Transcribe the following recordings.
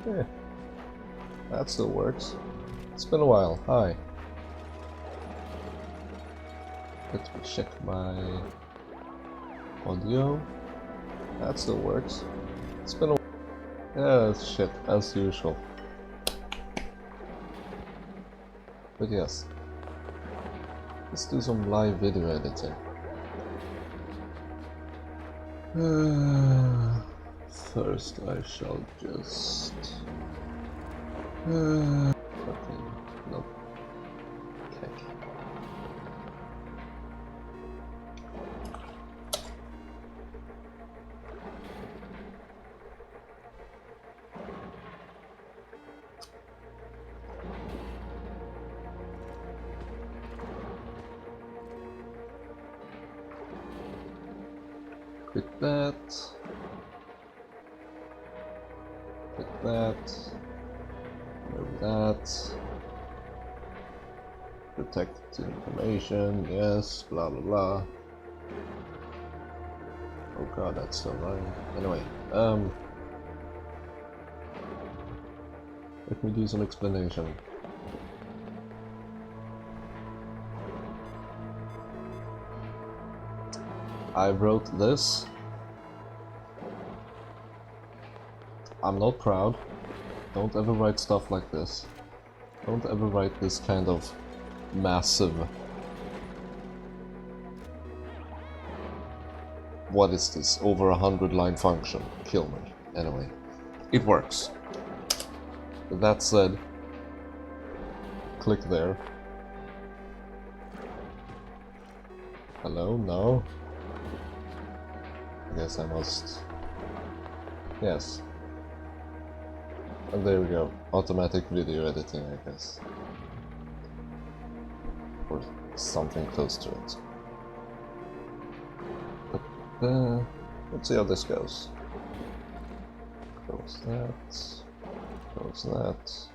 Yeah, that still works. It's been a while. Hi. Let me check my audio. That still works. It's been a while. Yeah, shit, as usual. But yes. Let's do some live video editing. First I shall just... fucking... nope. Okay. Quit that. Quit that. Remove that. Protect information, yes, blah blah blah. Oh god, that's still running. Anyway, let me do some explanation. I wrote this. I'm not proud. Don't ever write stuff like this. Don't ever write this kind of massive... What is this? Over 100-line function. Kill me. Anyway, it works. With that said, click there. Hello? No? I guess I must... Yes. And there we go. Automatic video editing, I guess. Or something close to it. But, let's see how this goes. Close that. Close that.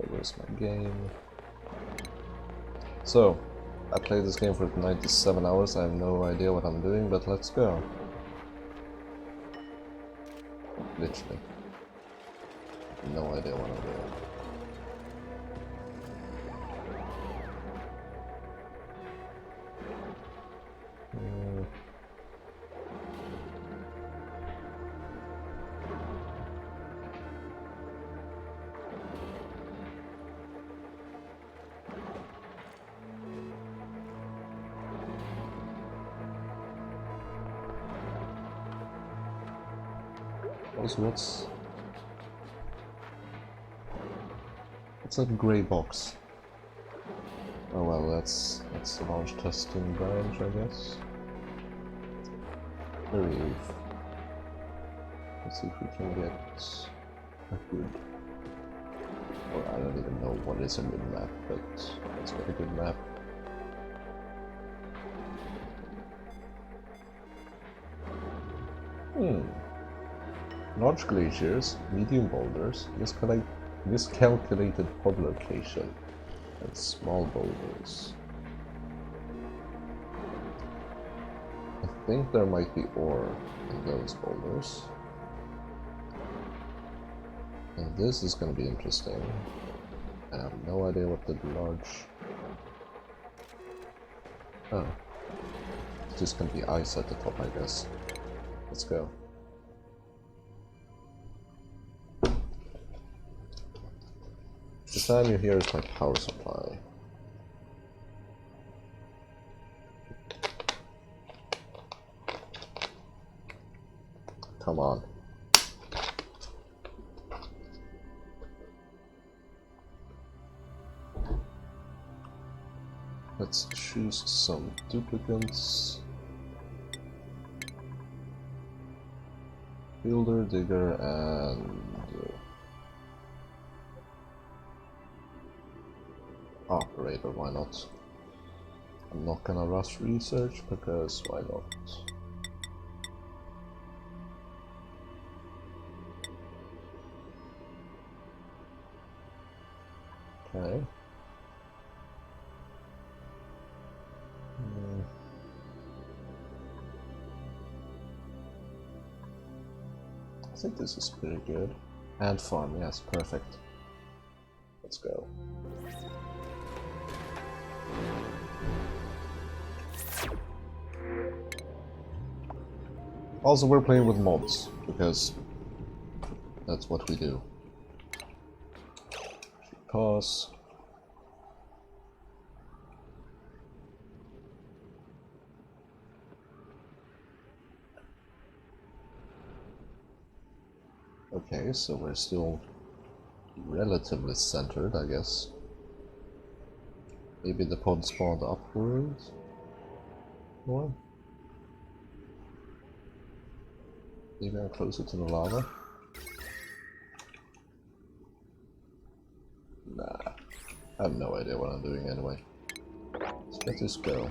Where's my game? So, I played this game for 97 hours. I have no idea what I'm doing, but let's go. Literally. No idea what I'm doing. Also, what's that grey box? Oh well, that's the launch testing branch, I guess. Very easy. Let's see if we can get a good... Or I don't even know what is a good map, but let's get a good map. Large glaciers, medium boulders, miscalculated pod location, and small boulders. I think there might be ore in those boulders. And this is going to be interesting. I have no idea what the large... Oh. It's just going to be ice at the top, I guess. Let's go. The sound you hear is my power supply. Come on. Let's choose some duplicates. Builder, digger, and... operator, why not? I'm not gonna rush research, because why not? Okay. I think this is pretty good. And fun, yes, perfect. Let's go. Also, we're playing with mods, because that's what we do. Pause. Okay, so we're still relatively centered, I guess. Maybe the pod spawned upwards more? Maybe I'm closer to the lava? Nah, I have no idea what I'm doing anyway. So let's just go.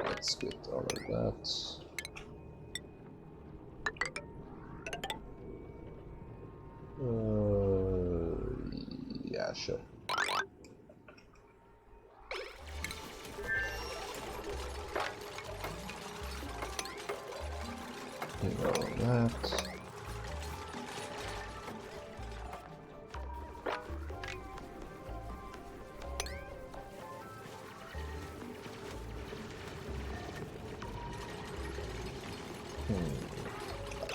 Let's get all of that. Yeah, sure. Get all of that.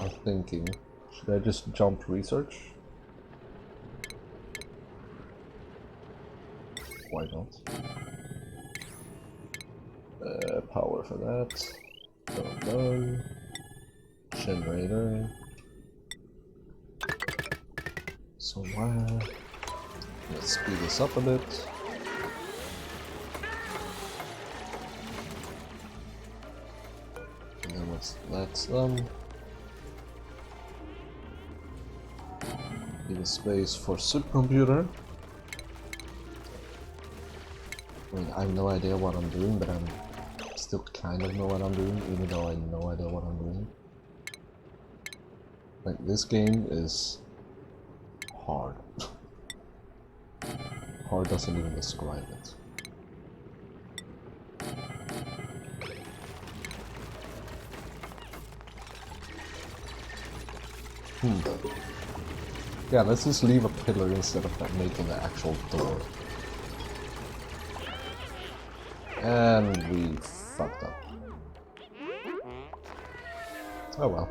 I'm thinking, should I just jump research? Why not? Power for that. Don't know. Generator. So let's speed this up a bit. And then let's give a space for supercomputer. I mean, I have no idea what I'm doing, but I'm still kind of know what I'm doing, even though I have no idea what I'm doing. Like, this game is hard. Hard doesn't even describe it. Yeah, let's just leave a pillar instead of making the actual door. And we fucked up. Oh well.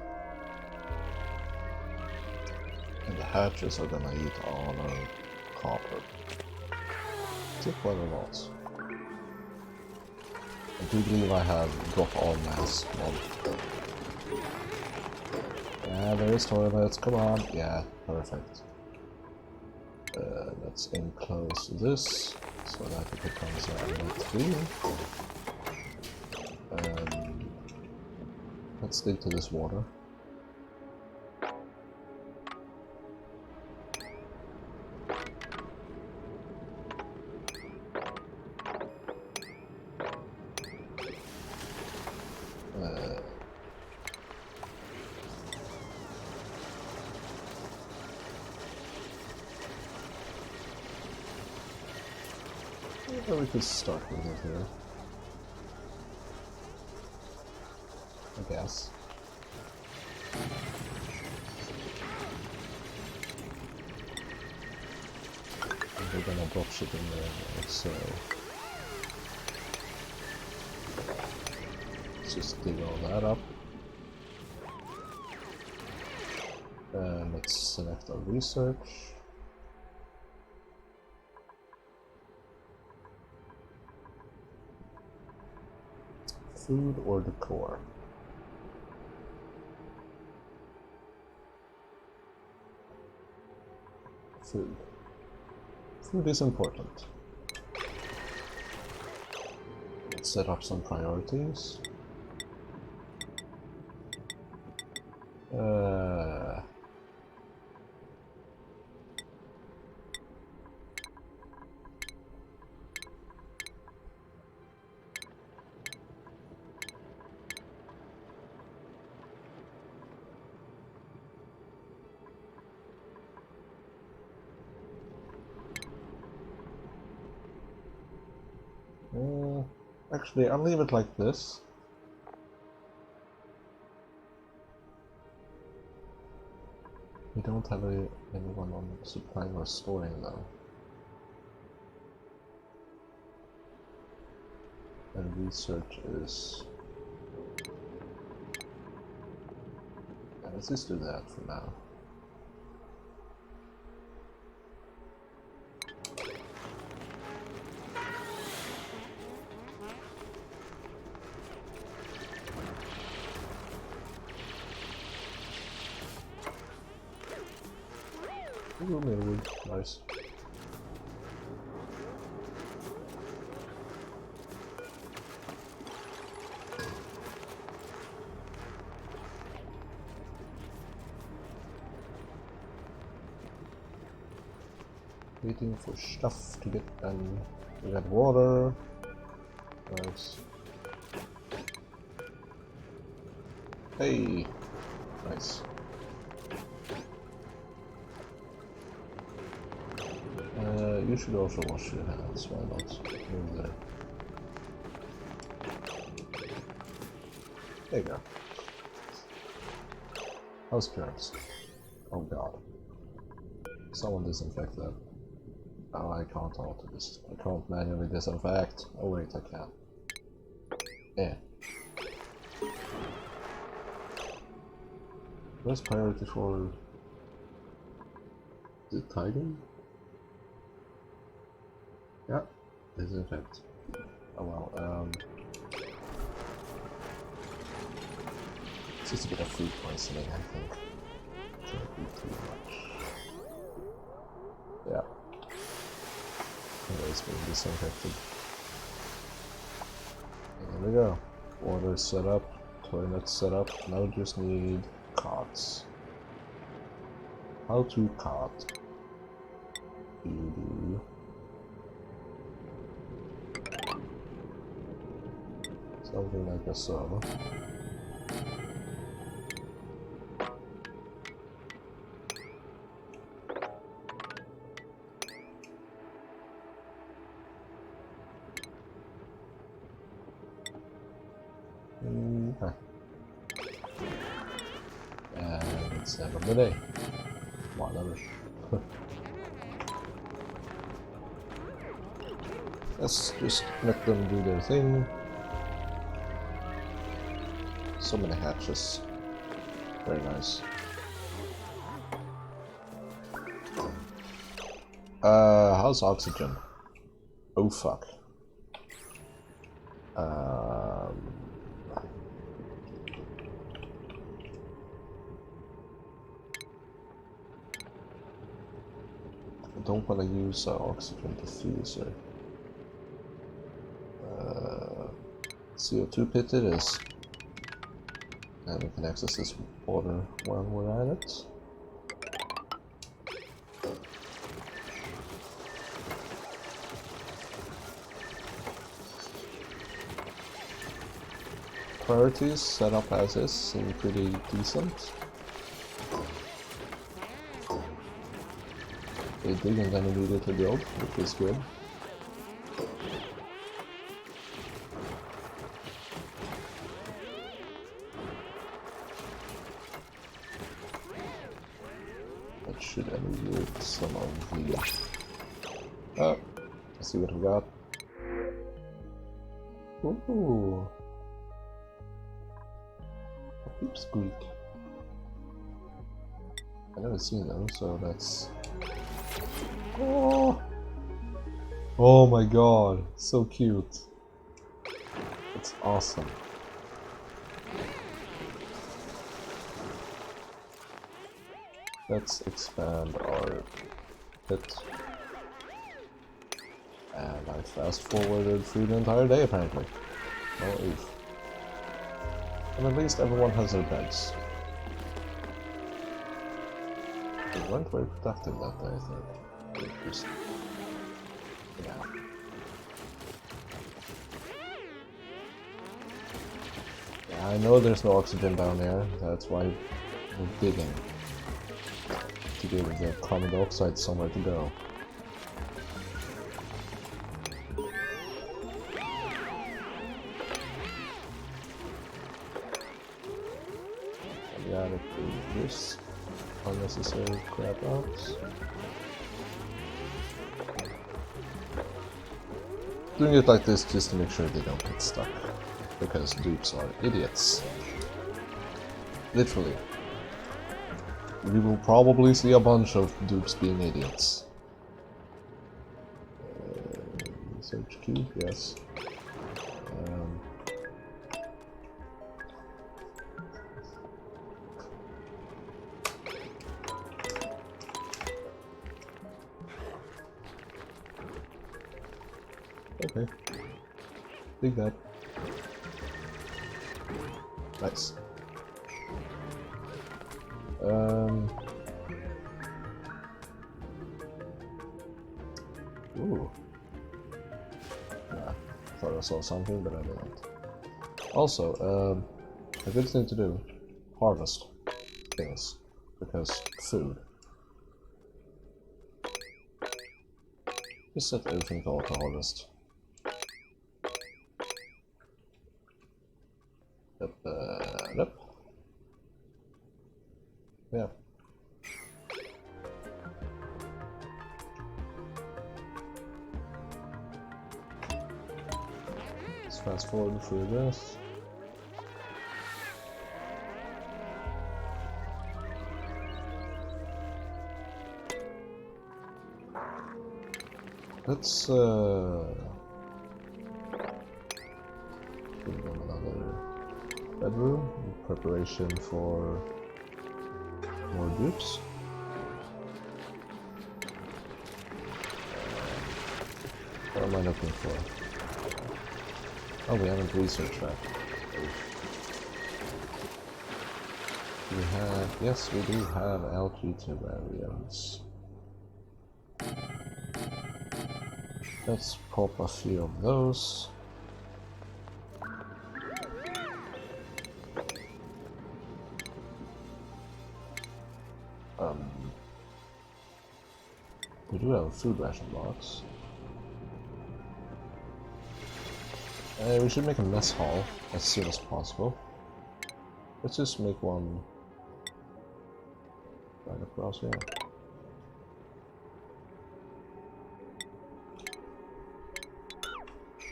And the hatches are gonna eat all our copper. Tip quite a lot. I do believe I have drop all mass mod. Yeah, there's toilets, come on. Yeah, perfect. Let's enclose this so that it becomes a tree. Let's dig to this water. We could start with it here, I guess. And we're gonna drop shit in there, so let's just dig all that up. And let's select our research. Food or decor? Food. Food is important. Let's set up some priorities. Actually, I'll leave it like this. We don't have anyone on supplying or storing though. And research is... Yeah, let's just do that for now. Ooh, maybe. Nice. Waiting for stuff to get done. We got water. Nice. Hey! Nice. You should also wash your hands, why not? Move there. There you go. House germs. Oh god. Someone disinfect that. Oh, I can't alter this. I can't manually disinfect. Oh wait, I can. Yeah. Where's priority for... Is it tiger? Yeah, disinfect. Oh well, it's just a bit of food poisoning, I think. Shouldn't be too much. Yeah. It's being disinfected. There we go. Water set up, toilet set up. Now we just need carts. How to cart? Something like a so. Okay. And it's end of the day. Wow, that was... Let's just let them do their thing. So many hatches. Very nice. How's oxygen? Oh fuck. I don't want to use oxygen diffuser. CO2 pit it is. And we can access this water while we're at it. Priorities set up as is seem pretty decent. They dig and then immediately build, which is good. That should alleviate some of the... Oh, let's see what we got. Ooh. A peep squeak. I've never seen them, so that's... Oh! Oh my god, so cute. It's awesome. Let's expand our pit. And I fast forwarded through the entire day apparently. No oof. And at least everyone has their beds. They weren't very productive that day, I think. Just, yeah. Yeah, I know there's no oxygen down there, that's why we're digging. To give the carbon dioxide somewhere to go. automatically this unnecessary crap out. Doing it like this just to make sure they don't get stuck, because dupes are idiots. Literally. We will probably see a bunch of dupes being idiots. Research cube, yes. Okay. Dig that. Nice. Ooh. Yeah, thought I saw something, but I didn't. Also, a good thing to do, harvest things, because food. Just set everything to auto harvest. Yep. Yeah. Let's fast forward through this. Let's give them another bedroom in preparation for more dupes. What am I looking for? Oh, we haven't researched that. We have, yes, we do have algae terrariums. Let's pop a few of those. We do have a food ration box. We should make a mess hall as soon as possible. Let's just make one right across here.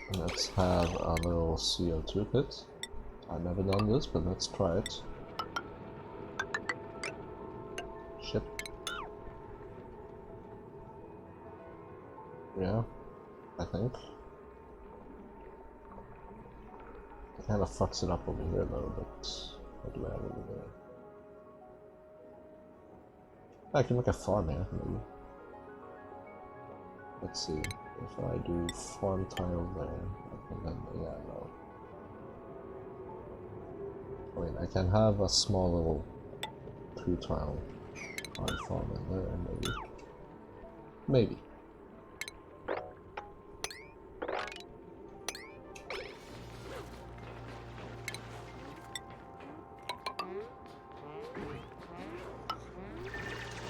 And let's have a little CO2 pit. I've never done this, but let's try it. Ship. Yeah, I think. It kind of fucks it up over here though, but what do I have over there? I can make a farm here, maybe. Let's see, if I do farm tile there, I can then, yeah, no. I mean, I can have a small little 2-tile farm in there, maybe. Maybe.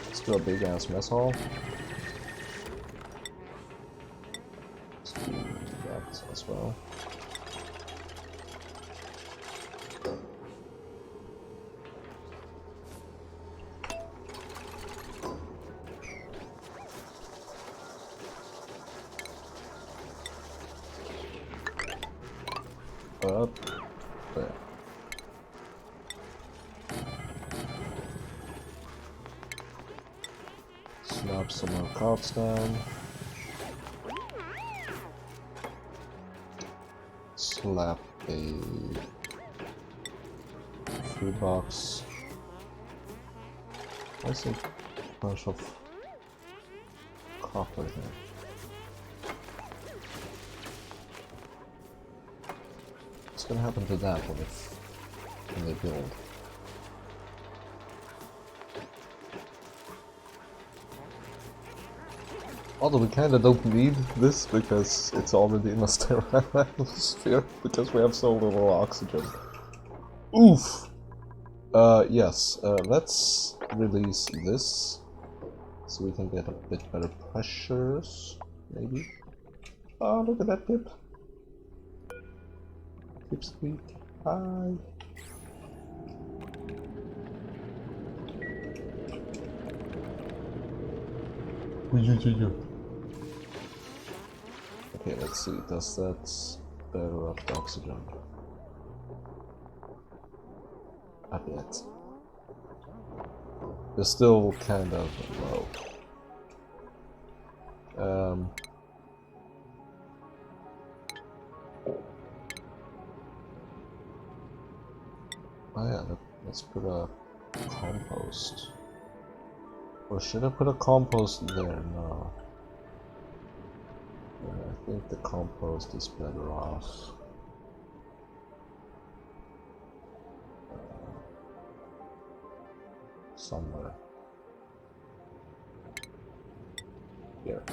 Let's do a big ass mess hall. Let's do that as well. Up there. Snap some more carts down. Slap a food box. What's a bunch of copper here? What's gonna happen to that when they build? Although we kinda don't need this because it's already in a sterile atmosphere because we have so little oxygen. Oof! Yes, let's release this so we can get a bit better pressures, maybe. Oh, look at that Pip. Pipsqueak, hi. Okay, let's see. Does that better up the oxygen? A bit. They're still kind of low. Oh yeah, let's put a compost. Or should I put a compost there? No. Yeah, I think the compost is better off. Somewhere. Here.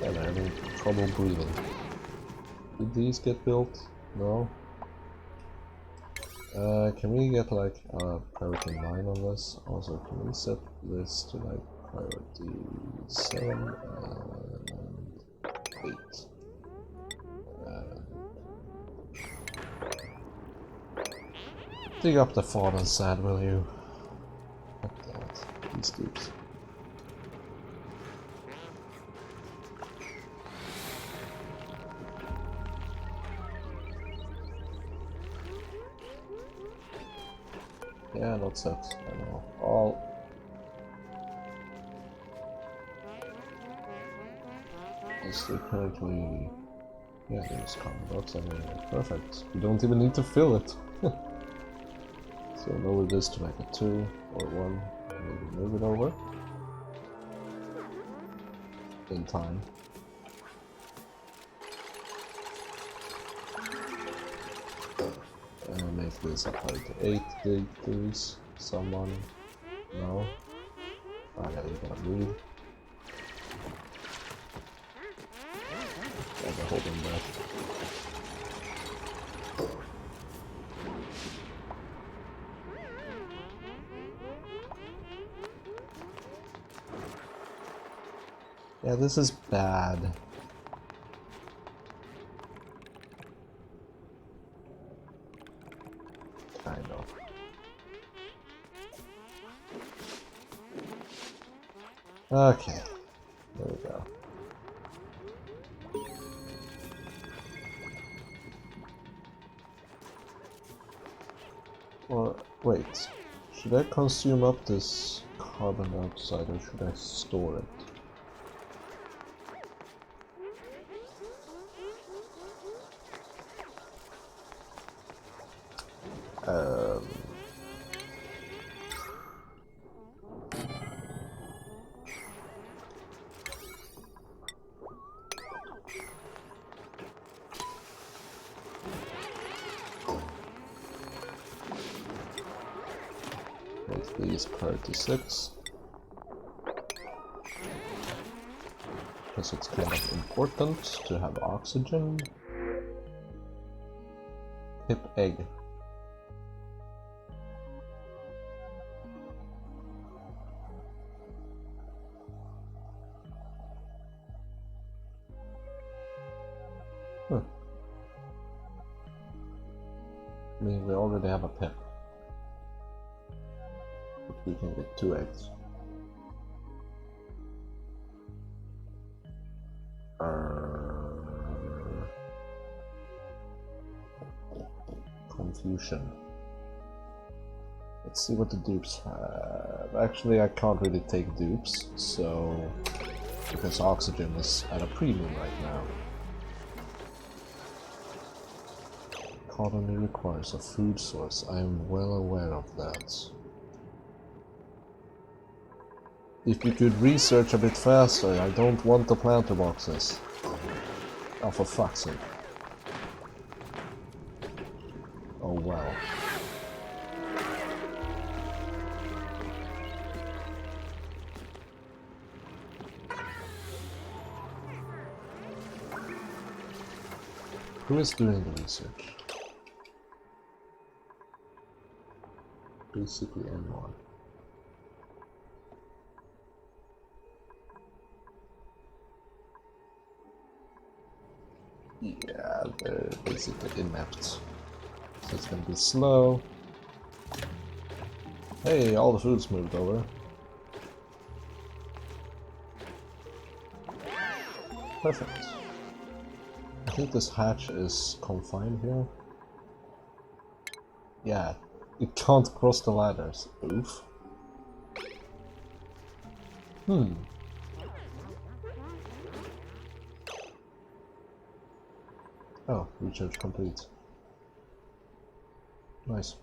I'm having trouble breathing. Did these get built? No? Can we get like a priority 9 on this? Also, can we set this to like priority 7 and 8? Dig up the fallen sand, will you? Fuck that. These dudes. Yeah, not set. I know. All. Is there currently. Yeah, there's carbon dioxide anyway. Perfect. You don't even need to fill it. So lower this to like a 2 or 1. Maybe move it over. In time. And make this up like 8 degrees. Someone. No. Oh yeah, you gotta breathe. Yeah, they're holding breath. Yeah, this is bad. Kind of. Okay, there we go. Or, wait, should I consume up this carbon dioxide or should I store it? Make these priority 6. Because it's kind of important to have oxygen. Hip egg. I mean, we already have a pip. But we can get 2 eggs. Confusion. Let's see what the dupes have. Actually, I can't really take dupes, so... because oxygen is at a premium right now. Colony requires a food source. I am well aware of that. If you could research a bit faster, I don't want the planter boxes. Oh, for fuck's sake. Oh, wow. Who is doing the research? Basically anyone. Yeah, They're basically inept. So it's gonna be slow. Hey, all the food's moved over. Perfect. I think this hatch is confined here. Yeah, it can't cross the ladders. Oof. Oh, recharge complete. Nice.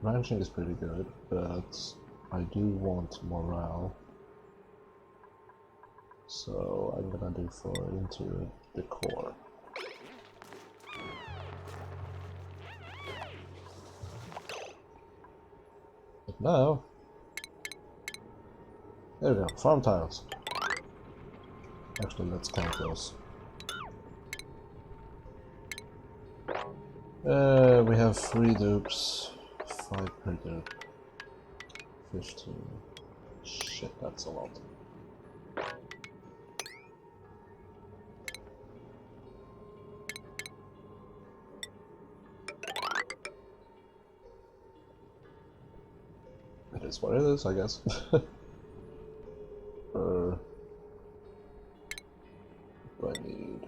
Ranching is pretty good, but I do want morale. So I'm gonna do for interior decor. But now, there we go, farm tiles. Actually, let's count those. We have 3 dupes, 5 per dupe, 15. Shit, that's a lot. It is what it is, I guess. What do I need?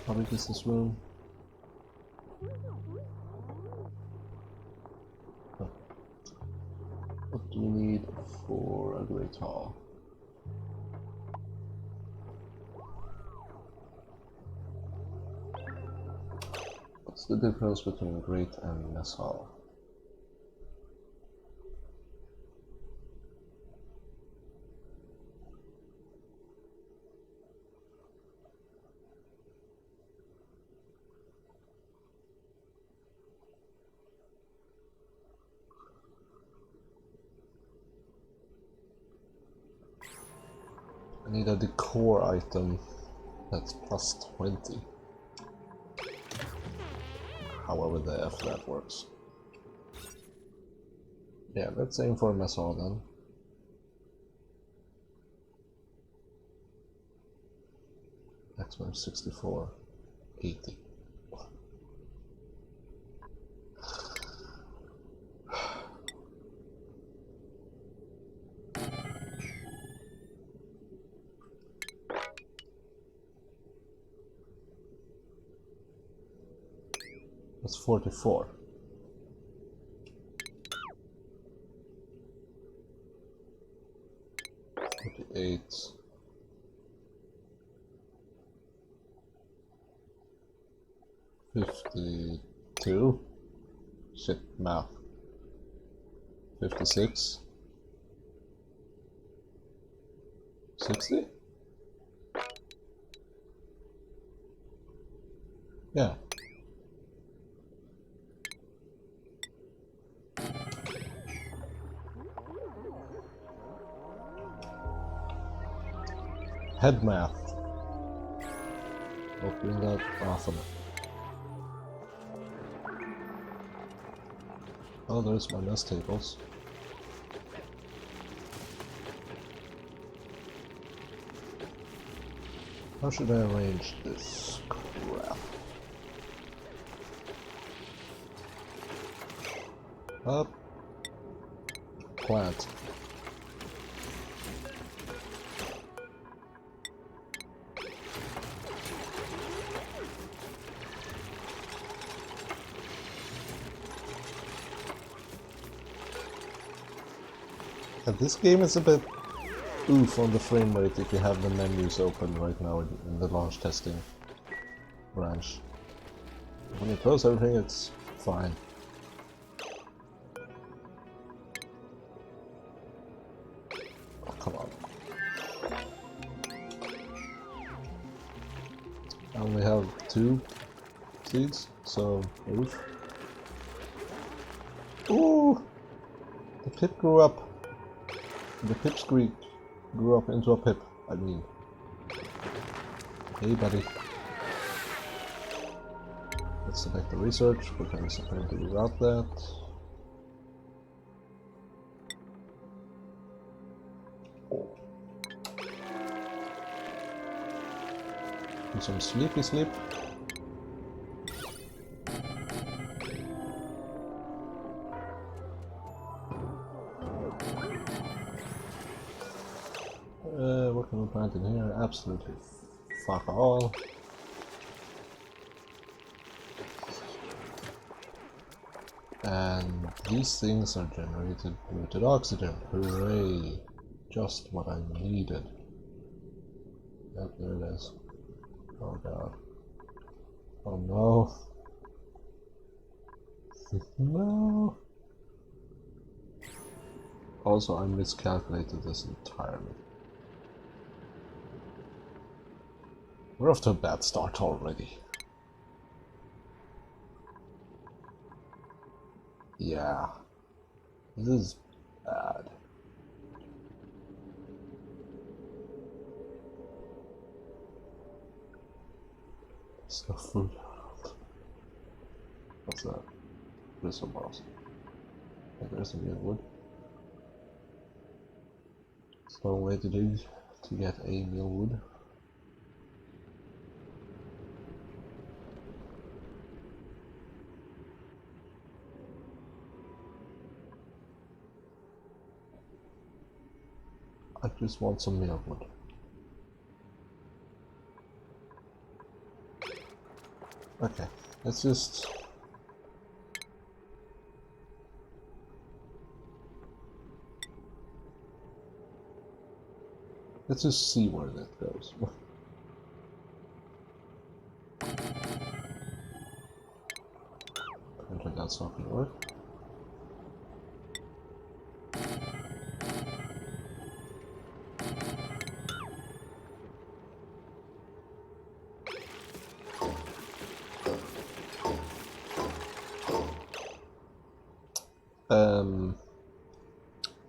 How big is this room? Huh. What do we need for a great hall? What's the difference between great and mess hall? I need a decor item that's plus 20. However the F that works. Yeah, let's aim for a mess hall then. Maximum 64, 80. That's 44. 48. 52. Shit, math. 56. 60? Yeah. Head math. Opening that often. Oh, there's my mess tables. How should I arrange this crap? Up. Plant. And this game is a bit oof on the frame rate if you have the menus open right now in the launch testing branch. When you close everything, it's fine. Oh, come on. I only have 2 seeds, so oof. Ooh! The pip grew up. The pipsqueak grew up into a pip, I mean. Hey buddy. Let's select the research because apparently we got that. Do some sleepy sleep. What can we plant in here? Absolutely fuck all. And these things are generated polluted oxygen. Hooray! Just what I needed. Yep, there it is. Oh god. Oh no. No. Also, I miscalculated this entirely. We're off to a bad start already. Yeah. This is bad. Stuff food. What's that? There's some balls. Yeah, there's some good wood. It's a long way to dig to get a meal wood. I just want some meal wood. Okay, let's just... Let's just see where that goes. Apparently that's not gonna work.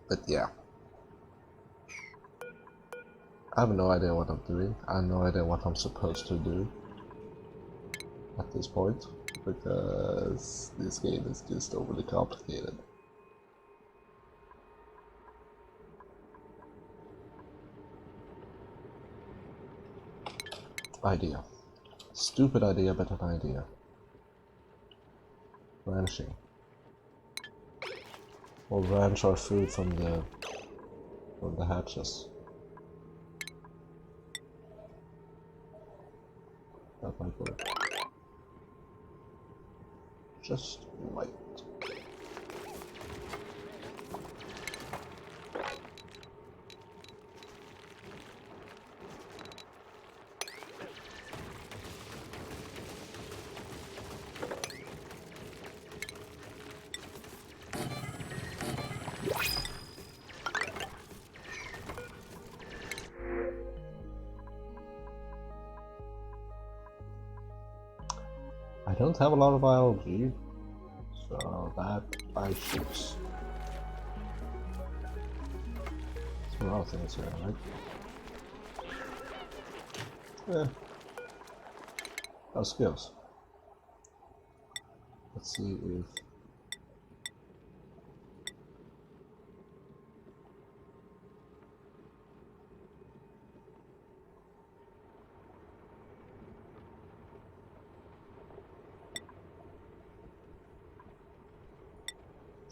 But yeah. I have no idea what I'm doing. I have no idea what I'm supposed to do at this point, because this game is just overly complicated. Idea. Stupid idea, but an idea. Ranching. We'll ranch our food from the hatches. That might work. Just might. I don't have a lot of biology, so that I choose. There's a lot of things here, right? Yeah. Oh, skills. Let's see if...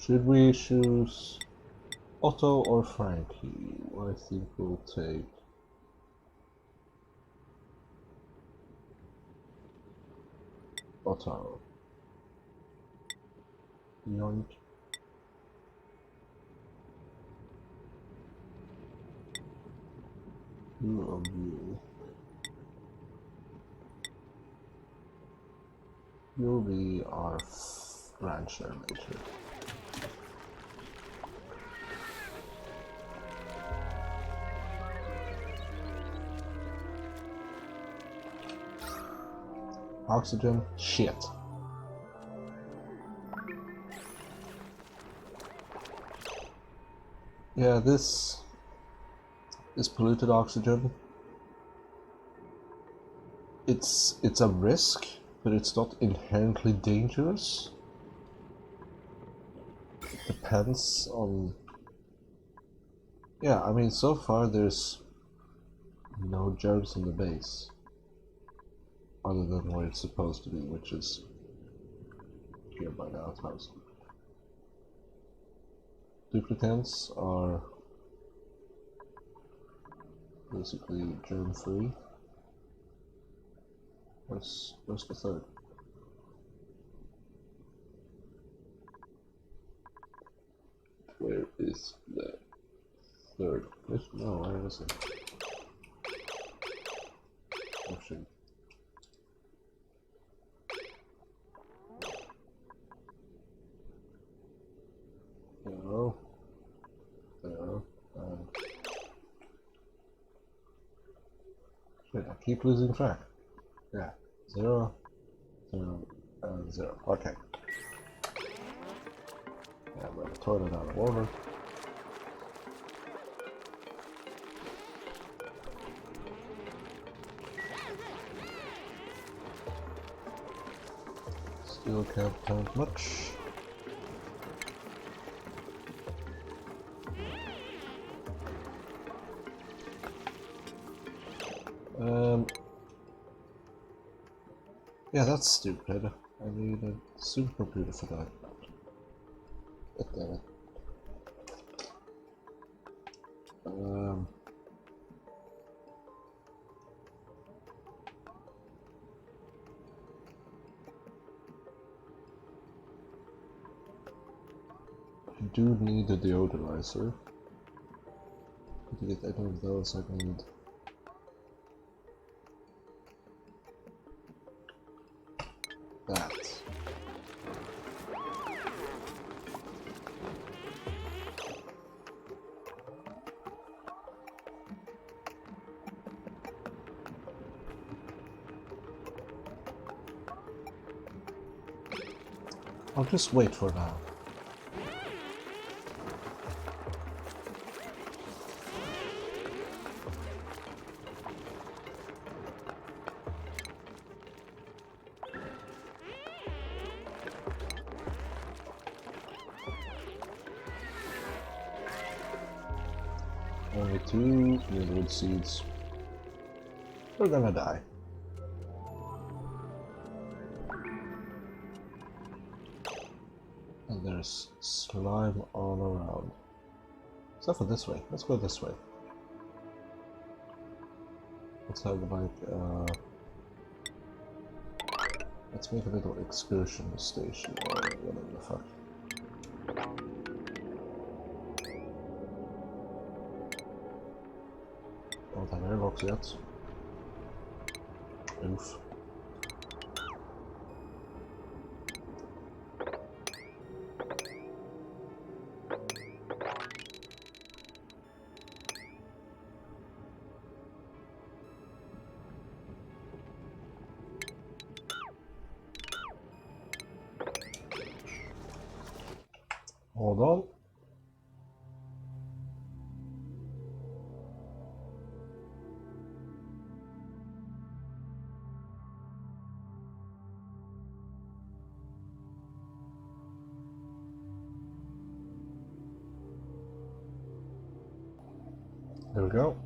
Should we choose Otto or Frankie? I think we'll take Otto. Yoink. Who of you? You'll be our rancher later. Oxygen? Shit. Yeah, this is polluted oxygen. it's a risk, but it's not inherently dangerous. It depends on... Yeah, I mean, so far there's no germs in the base. Other than where it's supposed to be, which is here by the outhouse. Duplicants are basically germ-free. Where's the third? Where is the third? No, where is it? Oh shit. There. Shit, I keep losing track. Yeah. 0, 0, 0. Okay. Yeah, I'm gonna toilet out of order. Still can't count much. Yeah, that's stupid. I need a supercomputer for that. God damn it. I do need a deodorizer. To get any of those, I need that. I'll just wait for now. Only 2 Needlewood seeds. We're gonna die. And there's slime all around. Except for this way. Let's go this way. Let's have like let's make a little excursion station or whatever the fuck. Don't have airlocks yet. Oof. Hold on. There we go.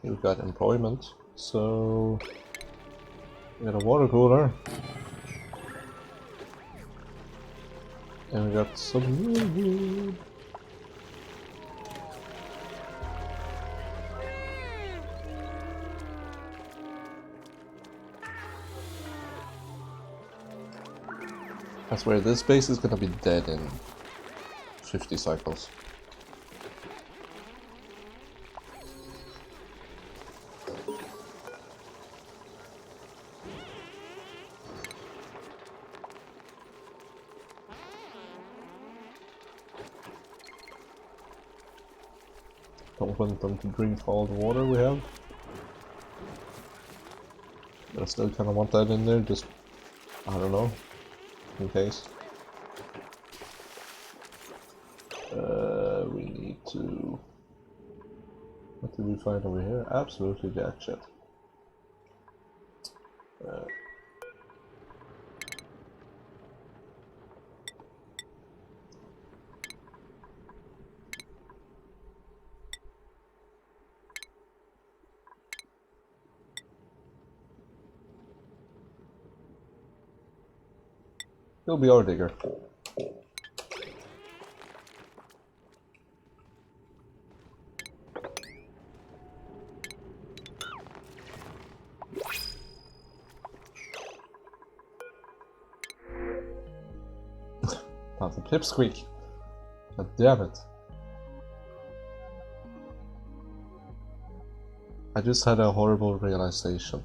We've got employment, so We got a water cooler. And we got some wood. I swear, this base is gonna be dead in 50 cycles. Don't want them to drink all the water we have. But I still kinda want that in there, just, I don't know, in case. We need to... What did we find over here? Absolutely jack shit. He'll be our digger. Not the pipsqueak. God damn it. I just had a horrible realization.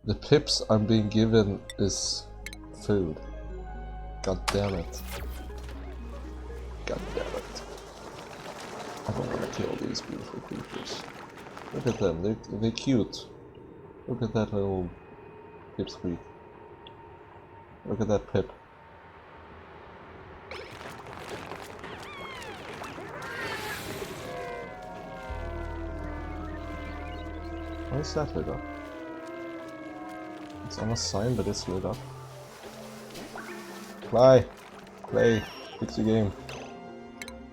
The pips I'm being given is food. God damn it. God damn it. I don't want to kill these beautiful creatures. Look at them, they're cute. Look at that little pipsqueak. Look at that pip. Why is that lit up? It's on a sign, but it's lit up. Fly! Play! Fix the game.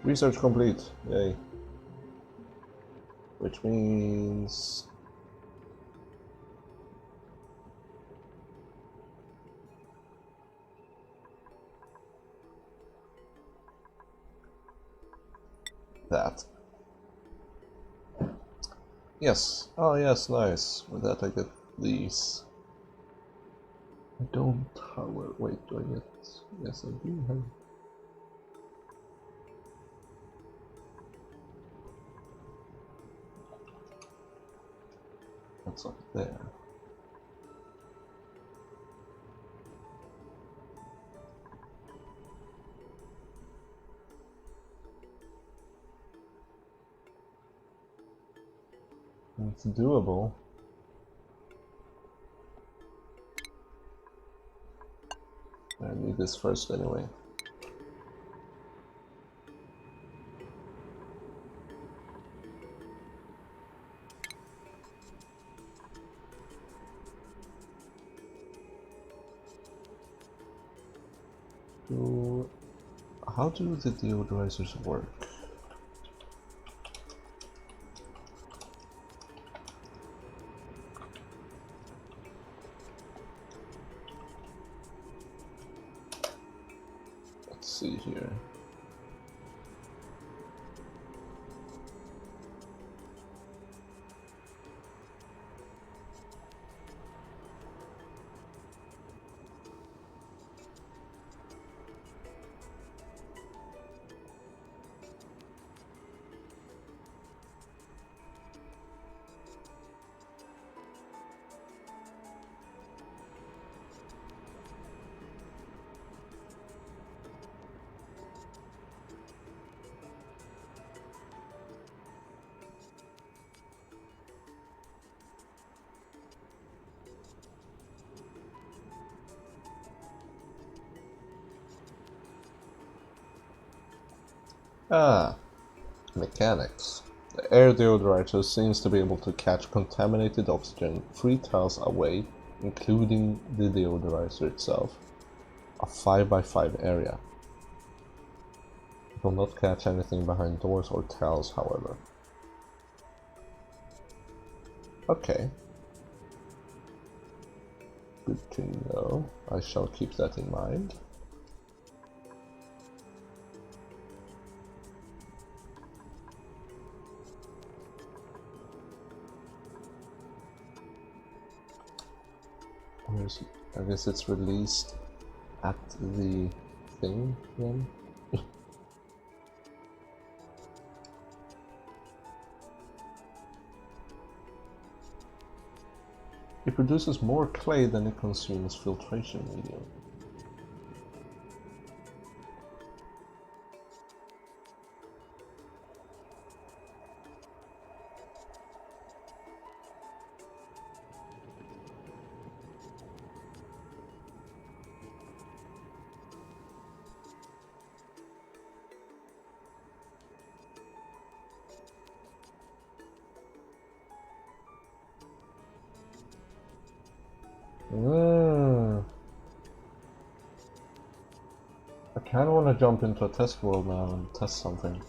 Research complete! Yay. Which means... that. Yes. Oh yes, nice. With that I get these. I don't have... Wait, do I get... Yes, I do have... What's up there? It's doable. I need this first anyway. How do the deodorizers work? Let's see here. Ah, mechanics. The air deodorizer seems to be able to catch contaminated oxygen 3 tiles away, including the deodorizer itself. A 5x5 area. It will not catch anything behind doors or tiles, however. Okay. good to know. I shall keep that in mind. Where is it? I guess it's released at the thing then. It produces more clay than it consumes filtration medium. I kinda wanna jump into a test world now and test something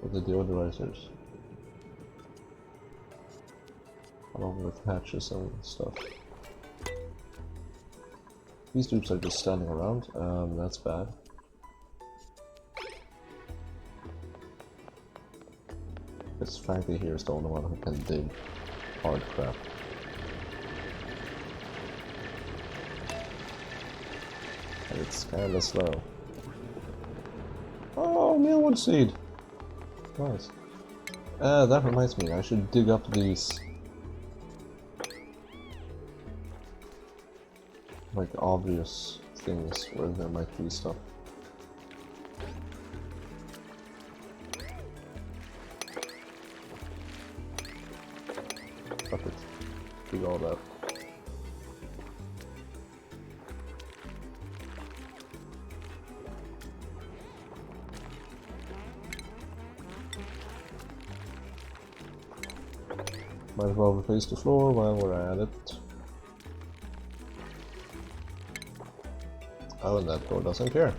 with the deodorizers. Along with hatches and stuff. These dudes are just standing around, that's bad. Because frankly here's the only one who can dig hard crap. And it's kinda slow. Oh, mealwood seed! Nice. That reminds me, I should dig up these like obvious things where there might be stuff. Fuck it. Dig all that. Might as well replace the floor while we're at it. Oh, and that door doesn't care.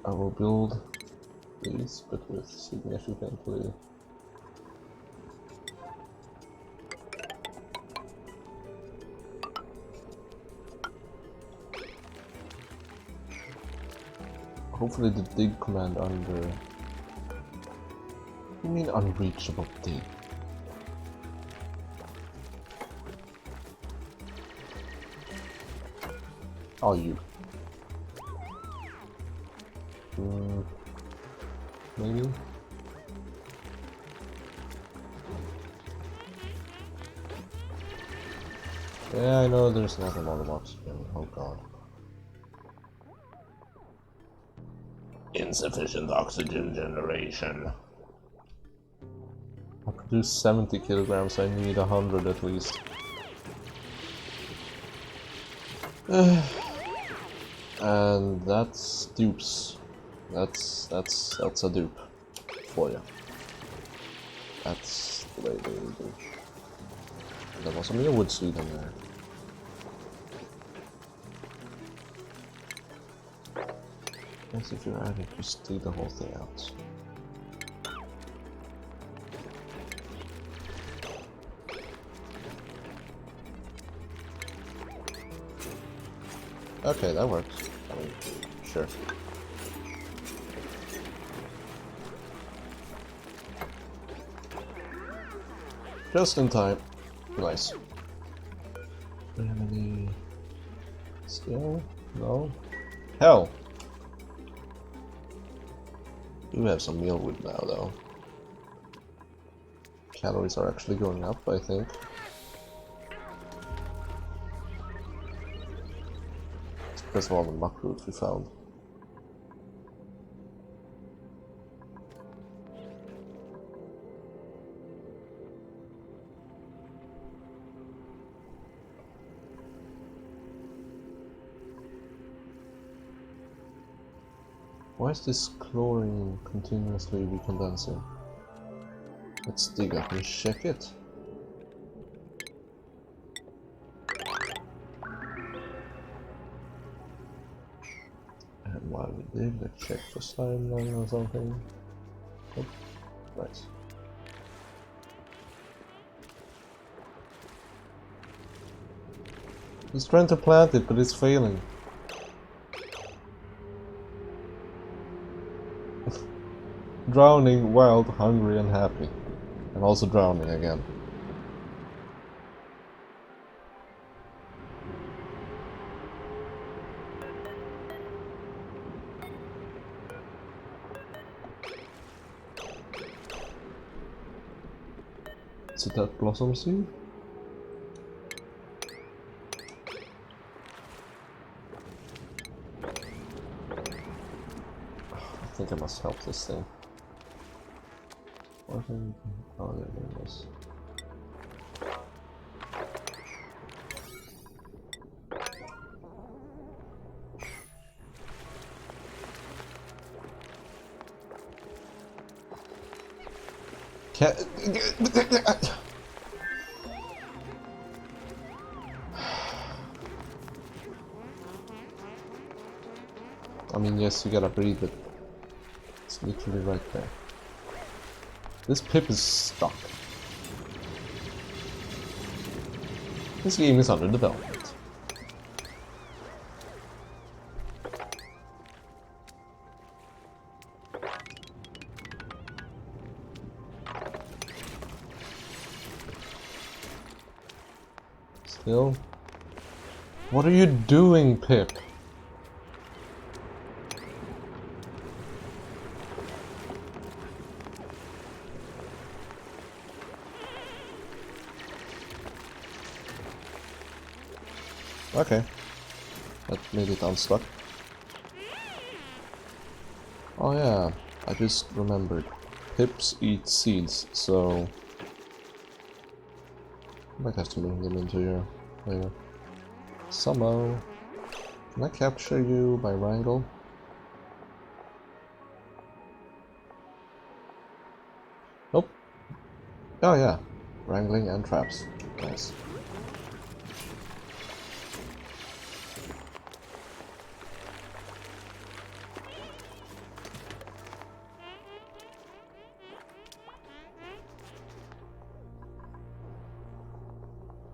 I will build these, but with significantly hopefully the dig command under... What do you mean unreachable dig? Oh, you. Maybe? Yeah, I know there's not a lot of oxygen. Oh god. Insufficient oxygen generation. I produce 70 kilograms, I need 100 at least. And that's dupes. That's a dupe for you. That's the way they do. There was some mealwood seed in there. Guess if you're at it, just dig the whole thing out. Okay, that works. I mean, sure. Just in time. Nice. Do we have any steel? No? Hell! We do have some mealwood now, though. Calories are actually going up, I think. It's because of all the muckroot we found. Why is this chlorine continuously recondensing? Let's dig up and check it. while we dig, let's check for slime lung or something. Oh, nice. He's trying to plant it, but it's failing. Drowning, wild, hungry, and happy. And also drowning again. Is it that blossom seed? I think I must help this thing. Oh, there it is. I mean, yes, you gotta breathe, but it's literally right there. This Pip is stuck. This game is under development. Still? What are you doing, Pip? Okay. That made it unstuck. Oh yeah, I just remembered. Pips eat seeds, so I might have to bring them into here later. Somehow. Can I capture you by wrangle? Nope. Oh yeah. Wrangling and traps. Nice.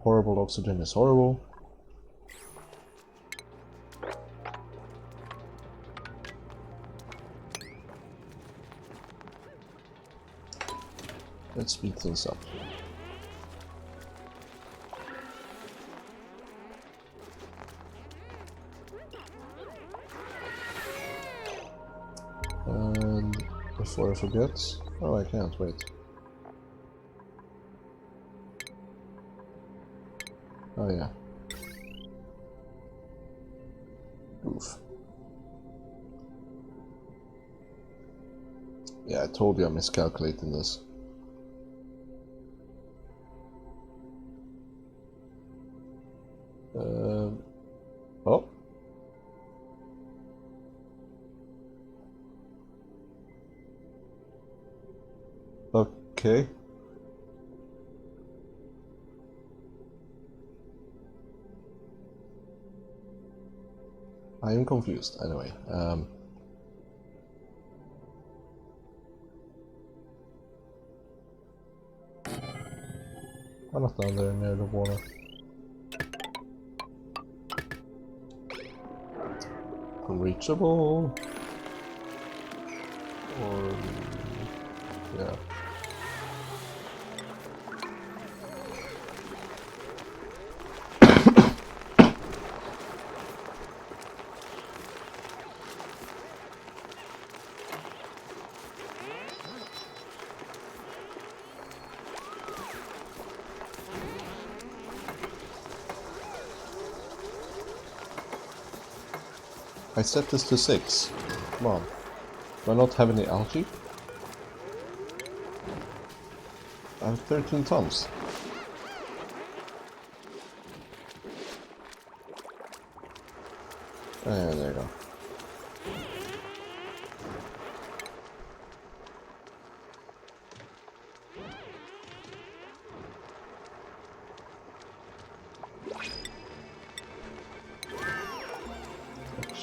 Horrible oxygen is horrible. Let's speed things up. And before I forget... Oh, I can't, wait. Oh yeah. Oof. Yeah, I told you I'm miscalculating this. Oh. Okay. I am confused. Anyway, I'm not down there near the water. Unreachable. Or yeah. I set this to 6. Come on. Do I not have any algae? I have 13 tons. There you go.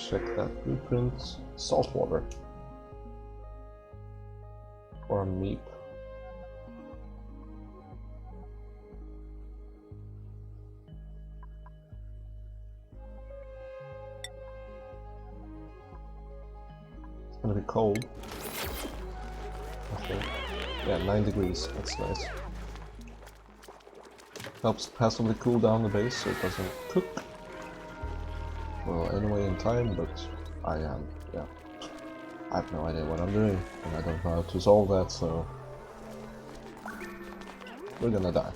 check that blueprint. Salt water. Or a meep. It's gonna be cold. I think. Yeah, 9 degrees. That's nice. Helps passively cool down the base so it doesn't cook. Well, anyway in time, but I am, yeah. I have no idea what I'm doing, and I don't know how to solve that, so we're gonna die.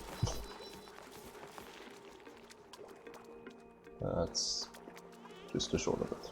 That's just the short of it.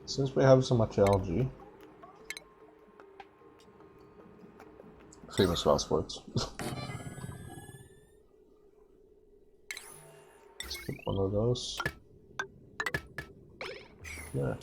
Since we have so much algae, famous last words. Let's put one of those. Yeah.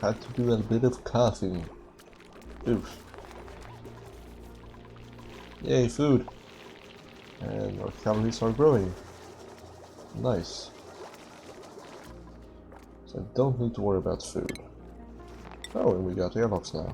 Had to do a bit of coughing. Oof. Yay, food! And our calories are growing. Nice. So I don't need to worry about food. Oh, and we got airlocks now.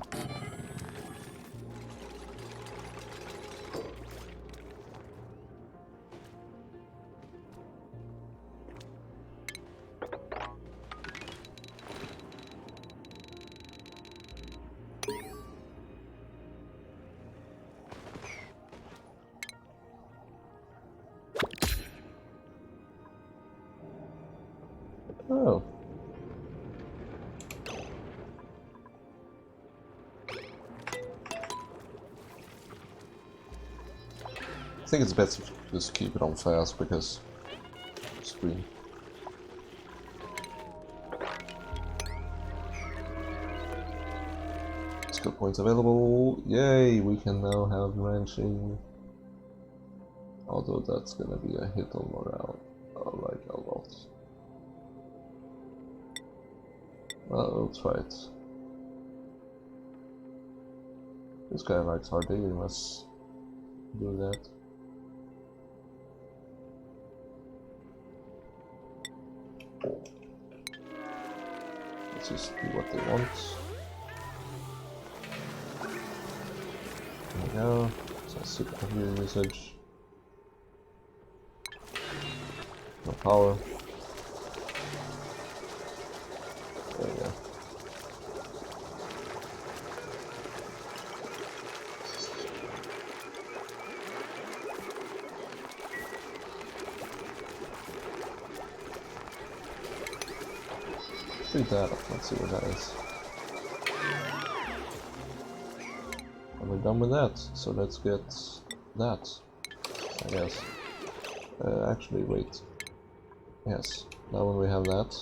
Oh. I think it's better to just keep it on fast because screen. Skill points available. Yay, we can now have ranching. Although that's gonna be a hit on morale. Like a lot. Well, we'll try it. This guy likes RD, we must do that. Let's just do what they want. There we go. So super computer usage. No power. There we go. Free data, let's see what that is. And we're done with that, so let's get that, I guess. Actually, wait. Yes, now when we have that,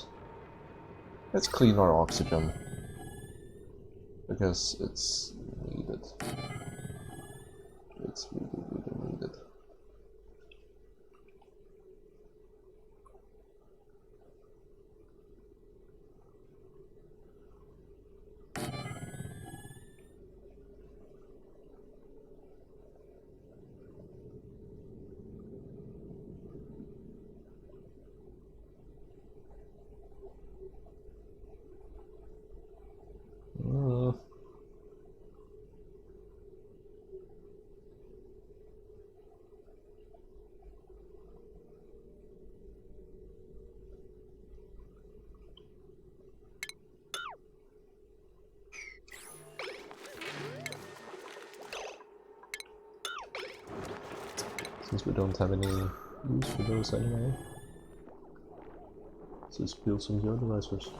let's clean our oxygen. Because it's needed. It's really, really needed. Since we don't have any use for those anyway. Let's just build some deodorizers.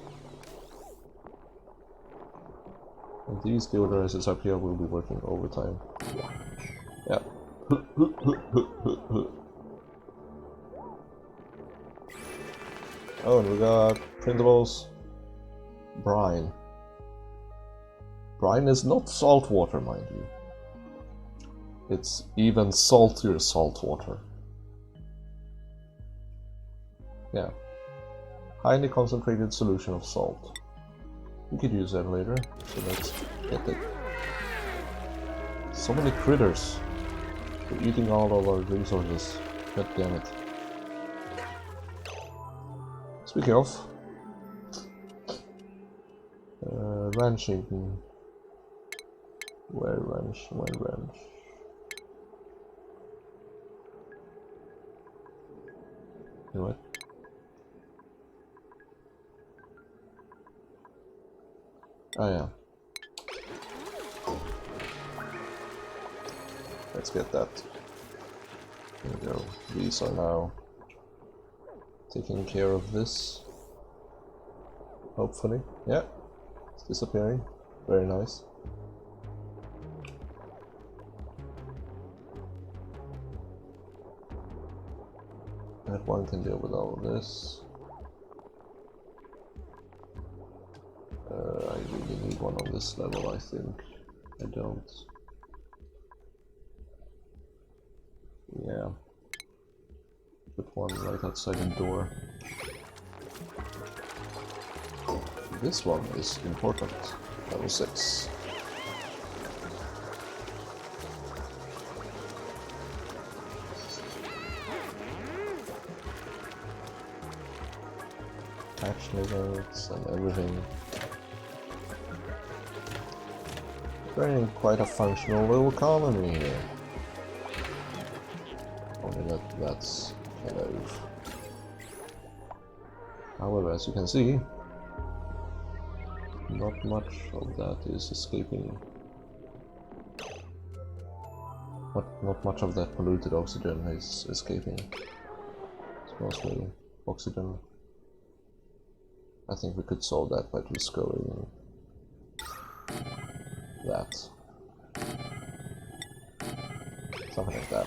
And these deodorizers up here will be working overtime. Yeah. Oh, and we got printables. Brine. Brine is not salt water, mind you. It's even saltier salt water. Yeah. Highly concentrated solution of salt. We could use that later, so let's get it. So many critters. We're eating all of our resources. God damn it. Speaking of... ranching. Where ranch? Where ranch? You know what? Oh yeah. Let's get that. There we go. These are now taking care of this. Hopefully. Yeah. It's disappearing. Very nice. That one can deal with all of this. I really need one on this level, I think. I don't. Yeah. Put one right outside the door. This one is important. Level 6. Patch notes and everything. Running quite a functional little colony here. Only that's alive. However, as you can see, not much of that is escaping. Not much of that polluted oxygen is escaping. It's mostly oxygen. I think we could solve that by just going that. Something like that.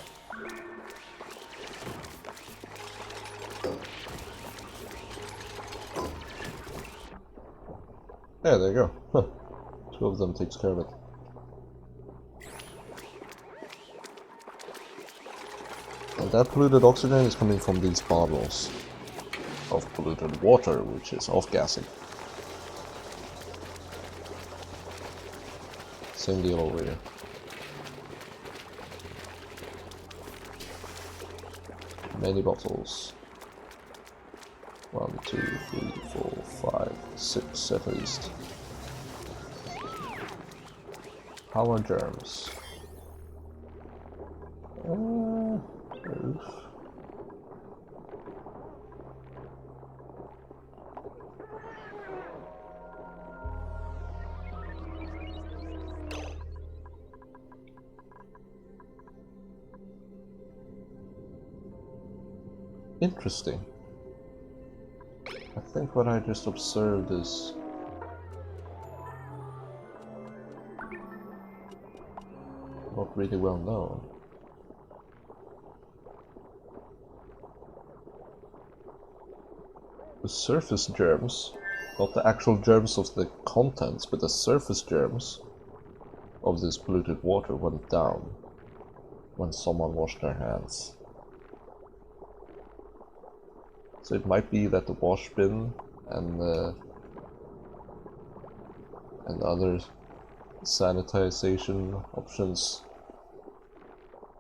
Yeah, there you go. Huh. 2 of them takes care of it. And that polluted oxygen is coming from these bottles of polluted water, which is off-gassing. Same deal over here. Many bottles. 1, 2, 3, 4, 5, 6 at least. Power germs. Oof. Interesting. I think what I just observed is not really well known. The surface germs, not the actual germs of the contents, but the surface germs of this polluted water went down when someone washed their hands. So it might be that the wash bin and other sanitization options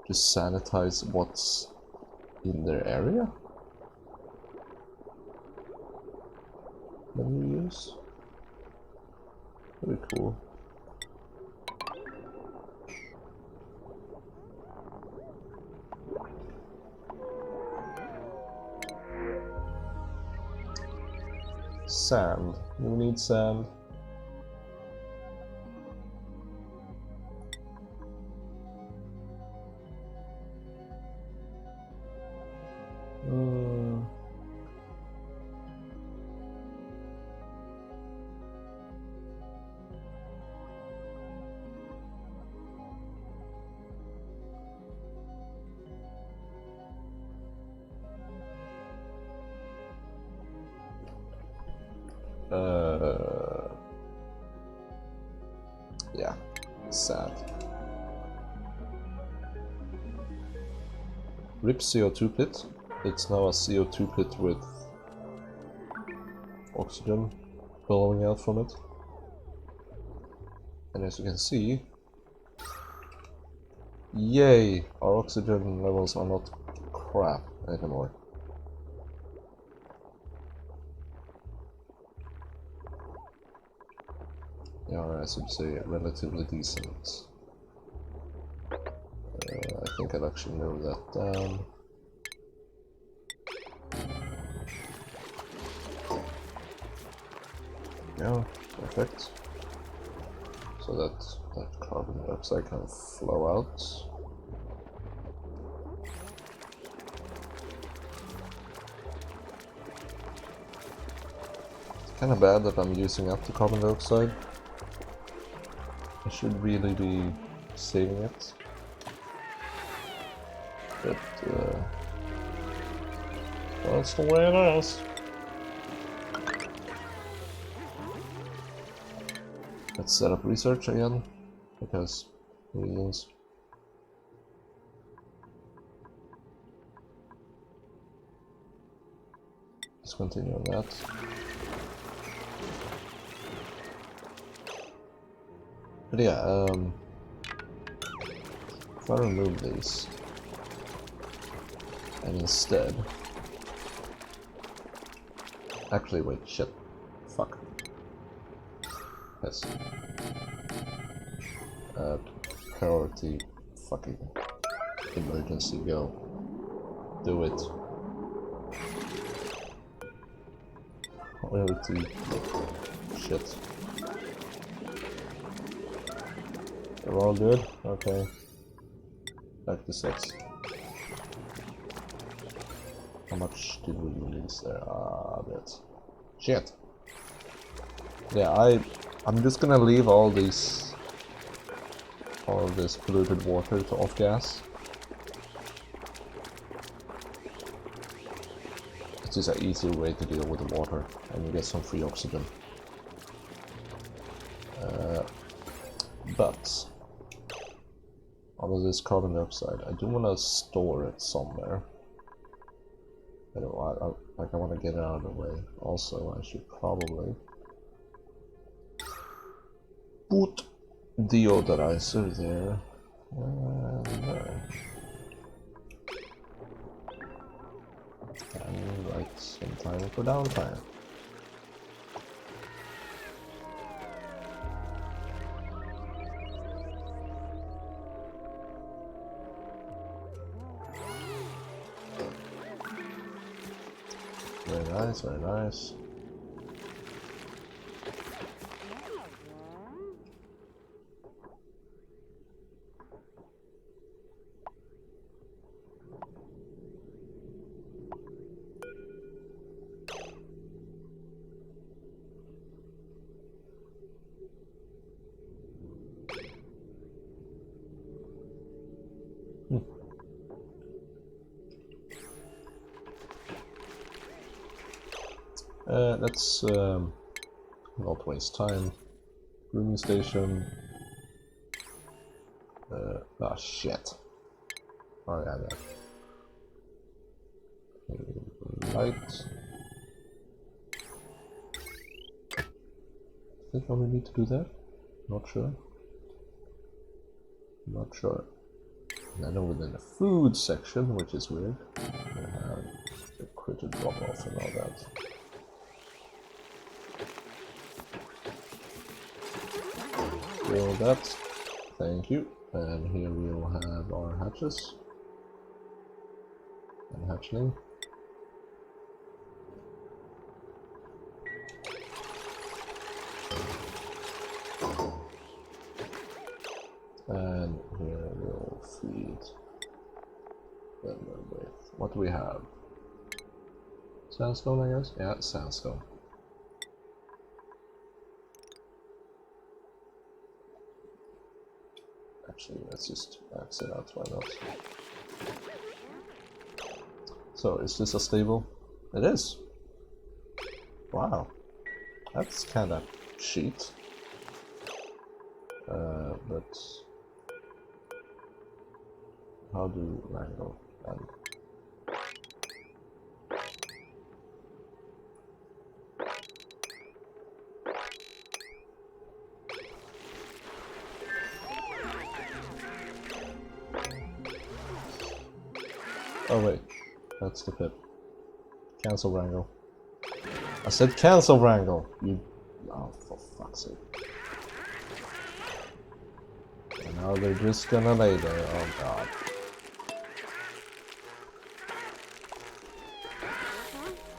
just sanitize what's in their area? Menu use? Very cool. Sand. We need sand. Sad. RIP CO2 pit. It's now a CO2 pit with oxygen billowing out from it. And as you can see, yay, our oxygen levels are not crap anymore. They are, as you'd say, relatively decent. I think I'll actually move that down. Yeah, perfect. So that carbon dioxide can flow out. It's kind of bad that I'm using up the carbon dioxide. I should really be saving it. But that's the way it is. Let's set up research again, because reasons. Let's continue on that. But yeah, if I remove these, and instead... Actually, wait, shit. Fuck. Yes. Priority fucking emergency go. Do it. Priority shit. We're all good? Okay. Back to 6. How much did we release there? Ah, a bit. Shit. Yeah, I'm just gonna leave all this polluted water to off gas. It's just an easier way to deal with the water, and you get some free oxygen. But all of this carbon dioxide, I do want to store it somewhere. I want to get it out of the way. Also, I should probably put deodorizer there and there. And write some time for downtime. Very nice, very nice. Let's not waste time. Grooming station. Ah, shit. Oh yeah, yeah. Light. I think I will need to do that. Not sure. Not sure. And then within the food section, which is weird, we have the critter drop off and all that. Roll that. Thank you. And here we will have our hatches. And hatchling. And here we'll feed them with, what do we have? Sandstone, I guess? Yeah, sandstone. Actually, let's just max it out, why not? So, is this a stable? It is! Wow. That's kinda cheat. But How do you wrangle them? Oh wait, that's the pip. Cancel wrangle. I said cancel wrangle! You... Oh, for fuck's sake. And now they're just gonna lay there, oh god.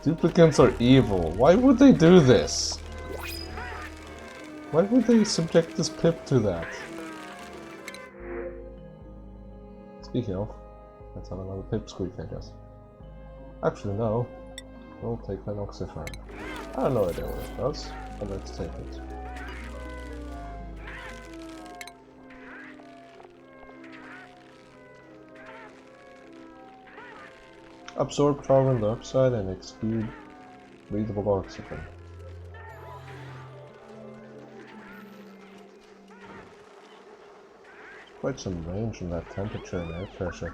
Duplicants are evil. Why would they do this? Why would they subject this pip to that? Speaking of, let's have another pip squeak, I guess. Actually, no. We'll take an oxyfern. I have no idea what it does, but let's take it. Absorb carbon dioxide and exude breathable oxygen. Quite some range in that temperature and air pressure.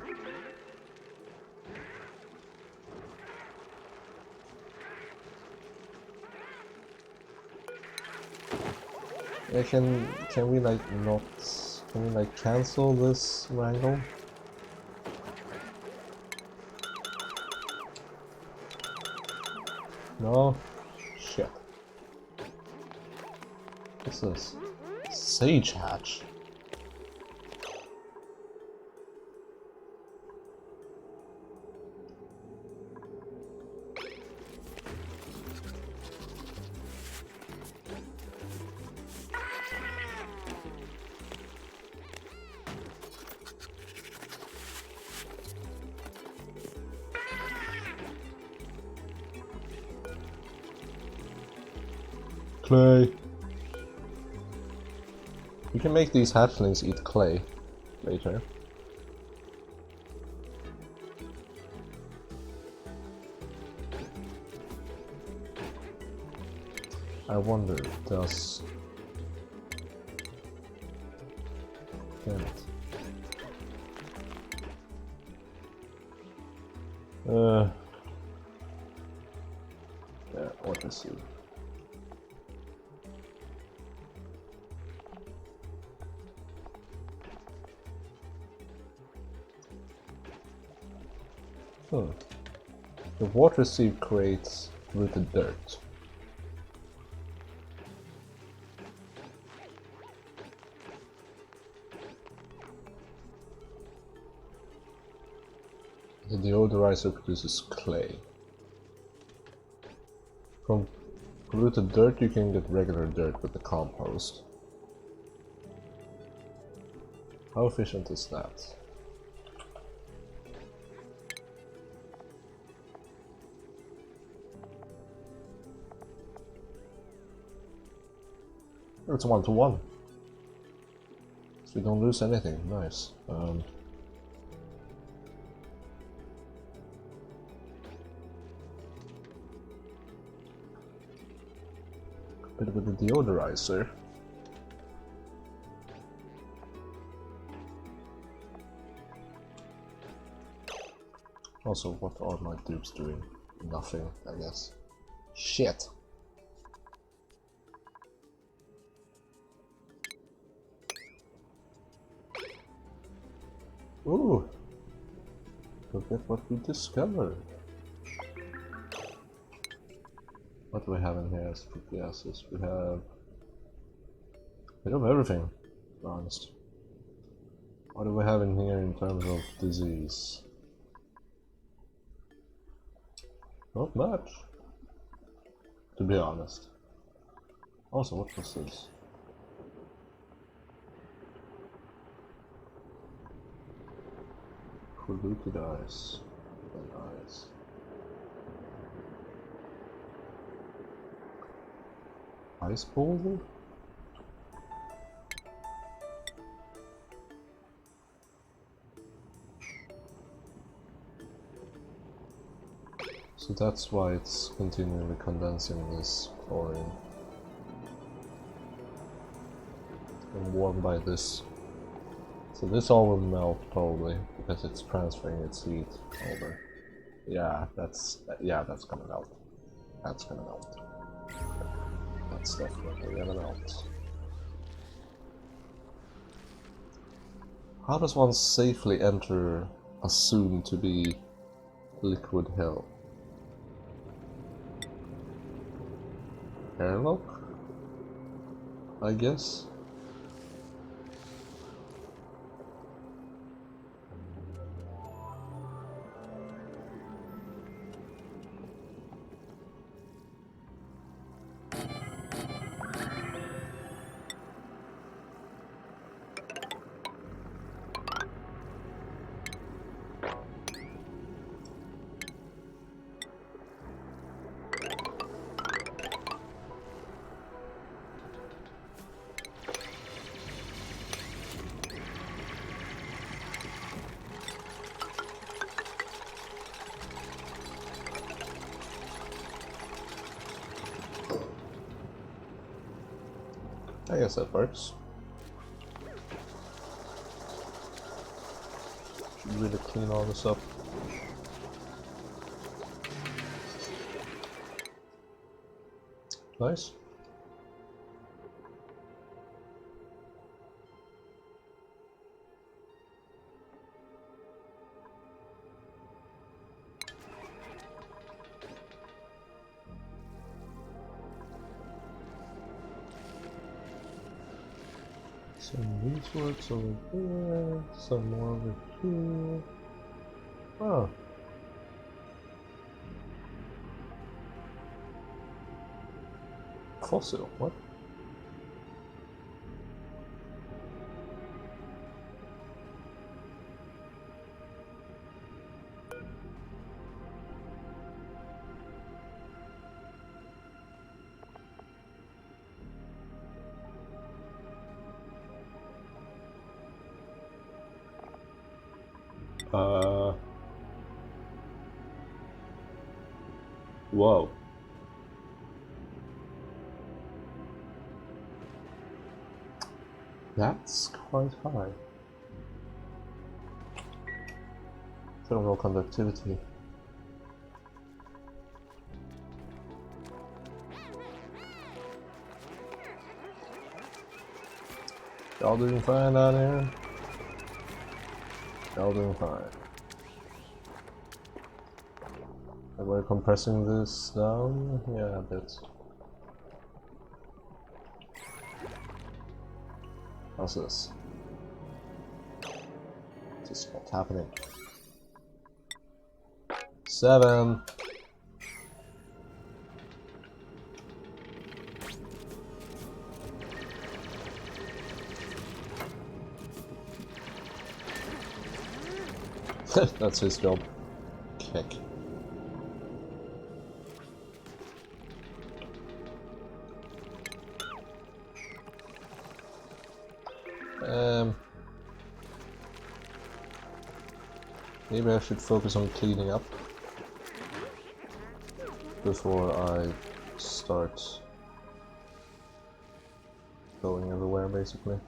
Yeah, can we like not... Can we like cancel this wrangle? No? Shit. What's this? Sage hatch. Clay. We can make these hatchlings eat clay later. I wonder, does... Damn it. Yeah, what is it? The water sieve creates rooted dirt. The deodorizer produces clay. From rooted dirt you can get regular dirt with the compost. How efficient is that? It's 1-to-1. So we don't lose anything. Nice. Bit with the deodorizer. Also, what are my dupes doing? Nothing, I guess. Shit! Ooh! Look at what we discovered! What do we have in here as for gases? We have a bit of everything, to be honest. What do we have in here in terms of disease? Not much, to be honest. Also, what was this? Polluted ice. Ice. Ice boulder? So that's why it's continually condensing this chlorine. And warmed by this So this all will melt probably because it's transferring its heat over. Yeah, that's gonna melt. That's gonna melt. That's definitely gonna melt. How does one safely enter a soon to be liquid hell? Airlock? I guess? I guess that works. Should really clean all this up. Nice. Some resource over there, some more over here. Oh. Fossil, what? Whoa. That's quite high. Thermal conductivity. Y'all doing fine down here? Y'all doing fine. And we're compressing this down? Yeah, a bit. How's this? Just what's happening? 7. That's his job. Kick. Maybe I should focus on cleaning up before I start going everywhere, basically.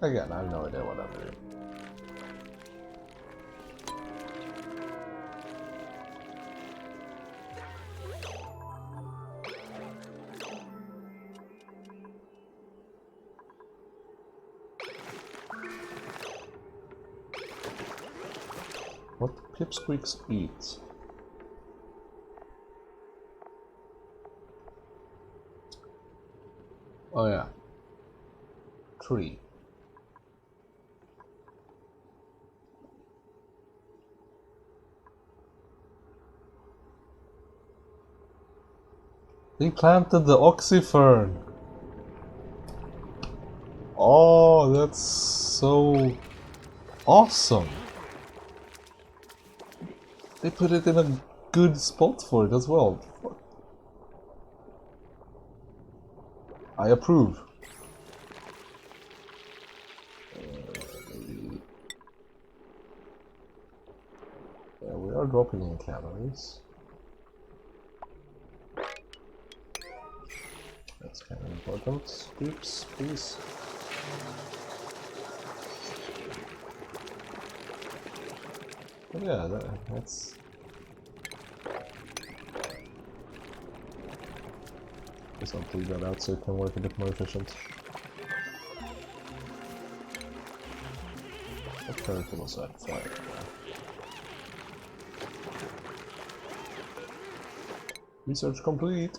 Again, I have no idea what I'm doing. What do pipsqueaks eat? Oh yeah. Tree. They planted the oxyfern. Oh, that's so awesome. They put it in a good spot for it as well. I approve. Yeah, we are dropping in calories. That's kind of important. Oops, please. But yeah, that's... Guess I'll leave that out so it can work a bit more efficient. What character was that? Fire. Research complete!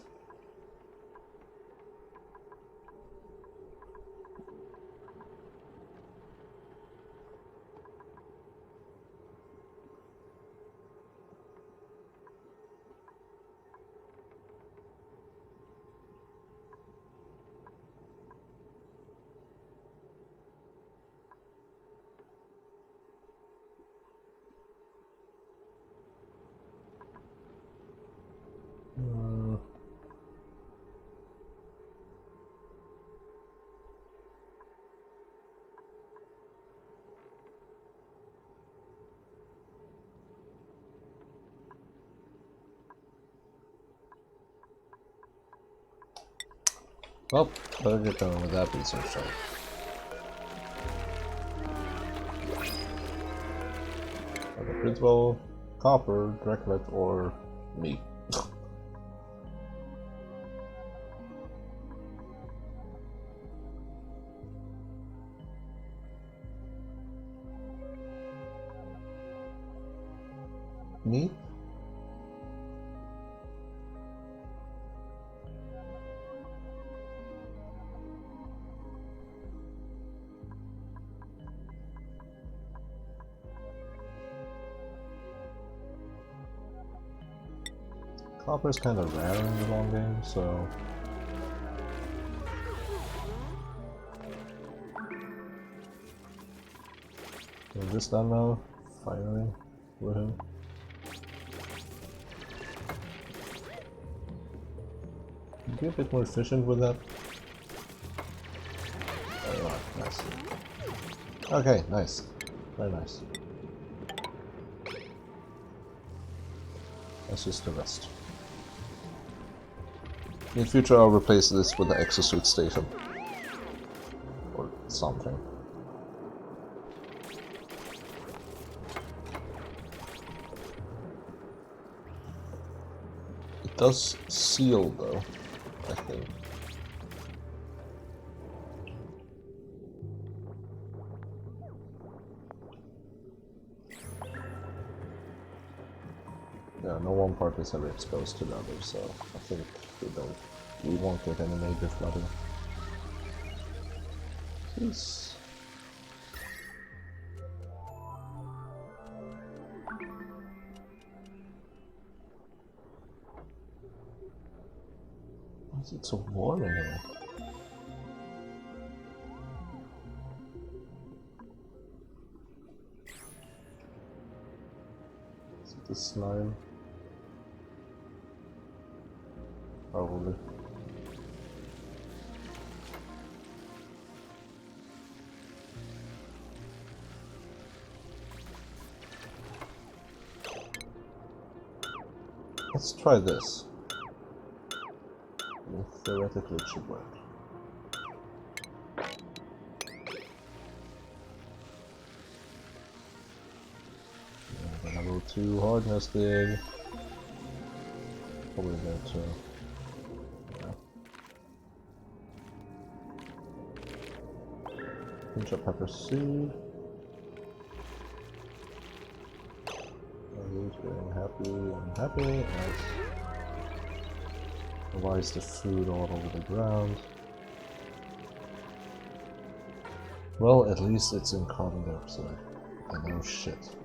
Well, better get going with that research site. The principal, copper, Draclet, or me. Me? Copper's kind of rare in the long game, so... Is this done now? Finally? With him? Be a bit more efficient with that. Oh, nice. Okay, nice. Very nice. That's just the rest. In future I'll replace this with the exosuit station. Or something. It does seal though, I think. Yeah, no one part is ever exposed to the other, so I think we won't get any major flooding. Peace. Why is it so warm in here? Is it the slime? Probably. Let's try this. Theoretically it should work. Level 2 hard nesting. Probably there too. Pinch of pepper seed. He's getting happy and happy. Nice. Why is the food all over the ground? Well, at least it's in carbon dioxide. I know shit.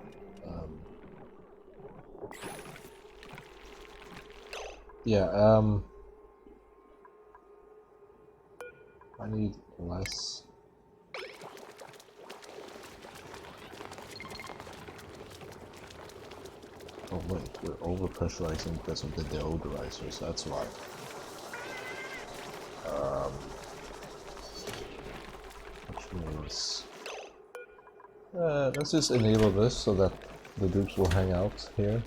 Yeah, I need less. Oh wait, we're overpressurizing because of the deodorizers, that's why. Which means... let's just enable this so that the dupes will hang out here.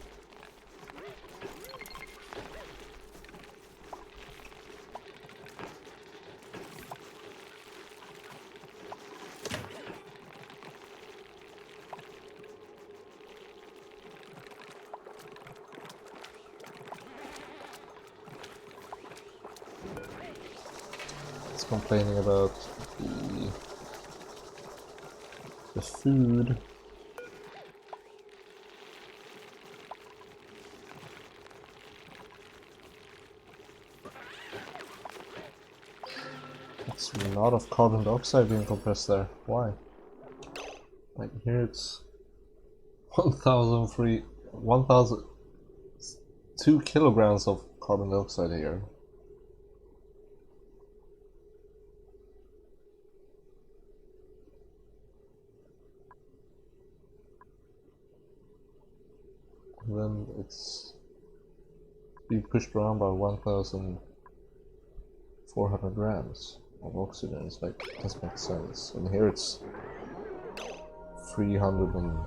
It's complaining about the food. It's a lot of carbon dioxide being compressed there. Why? Like here it's 1,2 kilograms of carbon dioxide here. And then it's being pushed around by 1,400 grams of oxygen. It's like, it doesn't make sense. And here it's 300 and...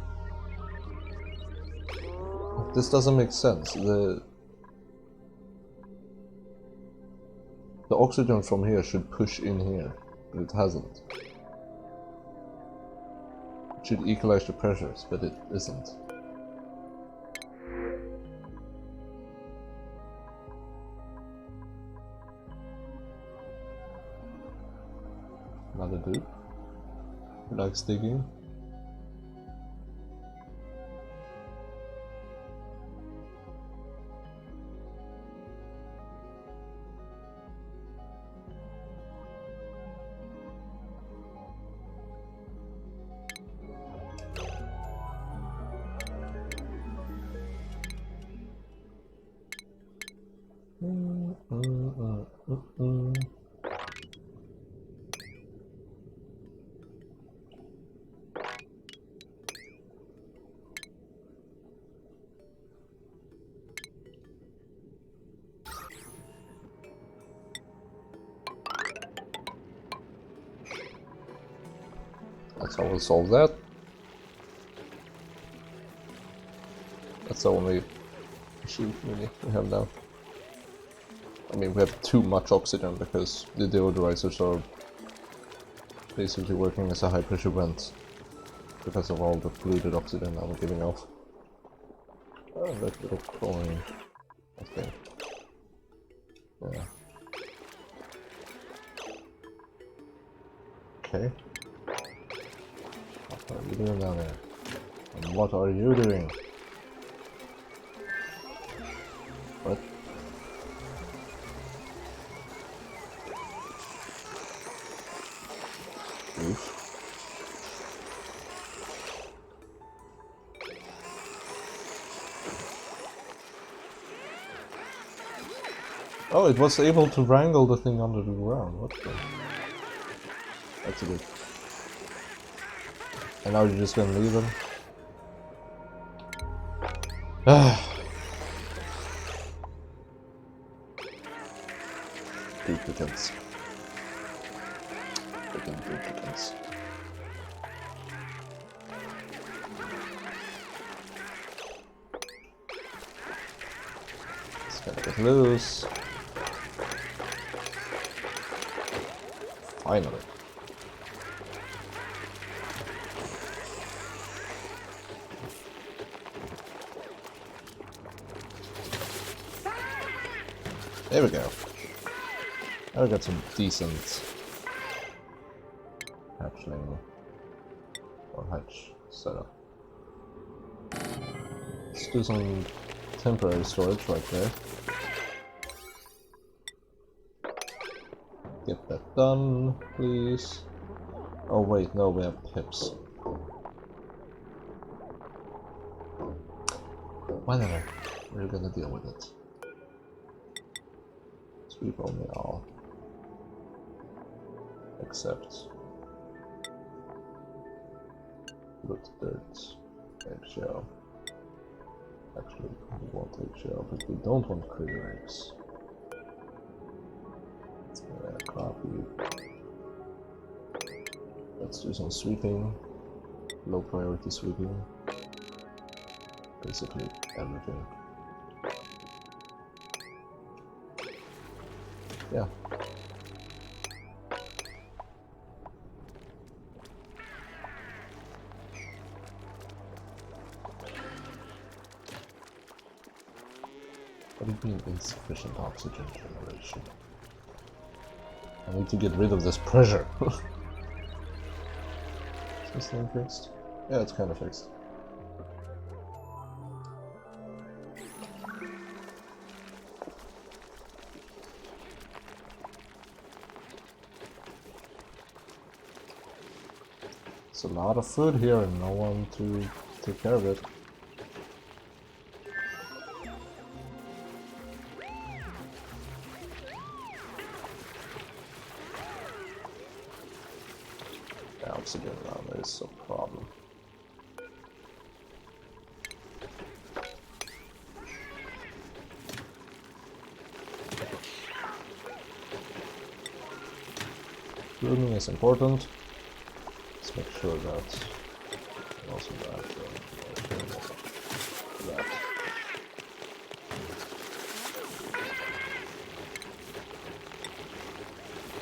This doesn't make sense. The oxygen from here should push in here, but it hasn't. It should equalize the pressures, but it isn't. Another dude who likes digging. That's how we'll solve that. That's the only issue really we have now. I mean, we have too much oxygen because the deodorizers are basically working as a high pressure vent because of all the polluted oxygen that we're giving off. Oh, that little chlorine. Okay. Yeah. Okay. What are you doing down there? And what are you doing? What? Oof. Oh, it was able to wrangle the thing under the ground. What the? That's good. And now you're just gonna leave them? Duplicants. Freaking duplicants. It's gonna get loose. Finally. There we go. Now we got some decent hatchling or hatch setup. Let's do some temporary storage right there. Get that done, please. Oh wait, no, we have pips. Whatever, we're gonna deal with it. Sweep only all. Except root dirt, eggshell. Actually, we want eggshell, but we don't want critter eggs. Copy. Let's do some sweeping. Low priority sweeping. basically everything. Yeah. What do you mean insufficient oxygen generation? I need to get rid of this pressure. Is this thing fixed? Yeah, it's kind of fixed. It's a lot of food here and no one to take care of it. The oxygen now is a problem. Grooming is important. Let's make sure that also that that.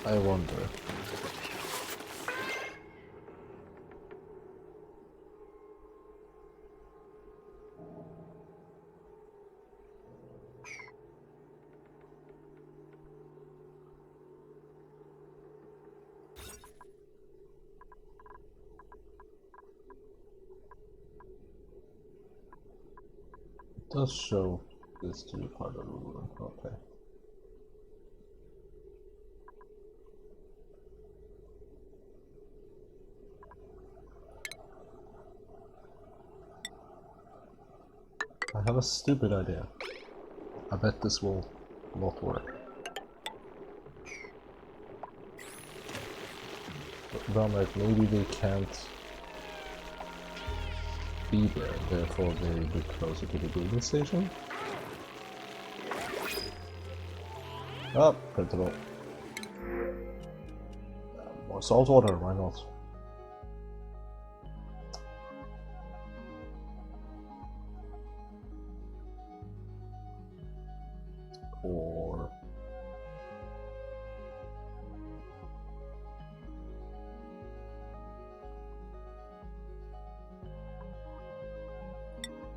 I wonder. Does show this to be part of the room. Okay. I have a stupid idea. I bet this will not work. But I'm like, maybe they can't be there, therefore they're a bit closer to the building station. Ah, printable. More salt water, why not?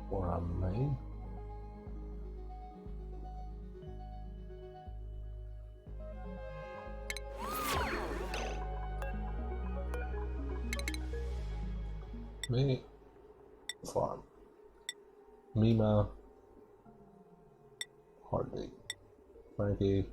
Or I may. Me farm. Mima Hardly. Frankie.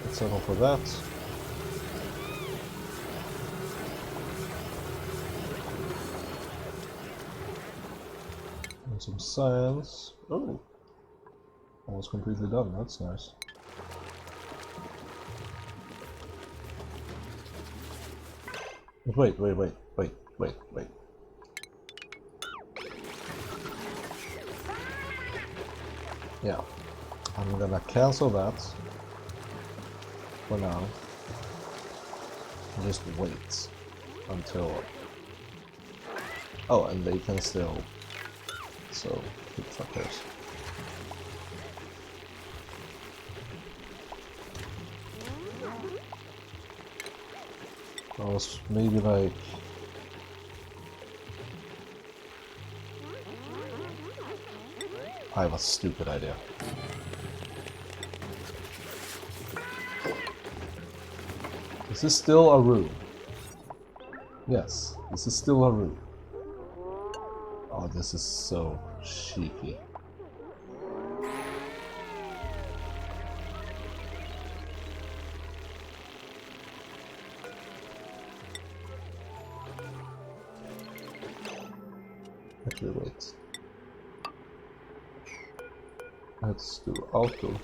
Let's settle for that. And some science. Oh! Almost completely done, that's nice. Wait. Yeah. I'm gonna cancel that for now. Just wait until... Oh, and they can still... So, keep fuckers. I was maybe like... I have a stupid idea. This is still a room. Yes, this is still a room. Oh, this is so cheeky. Actually, wait. Let's do auto.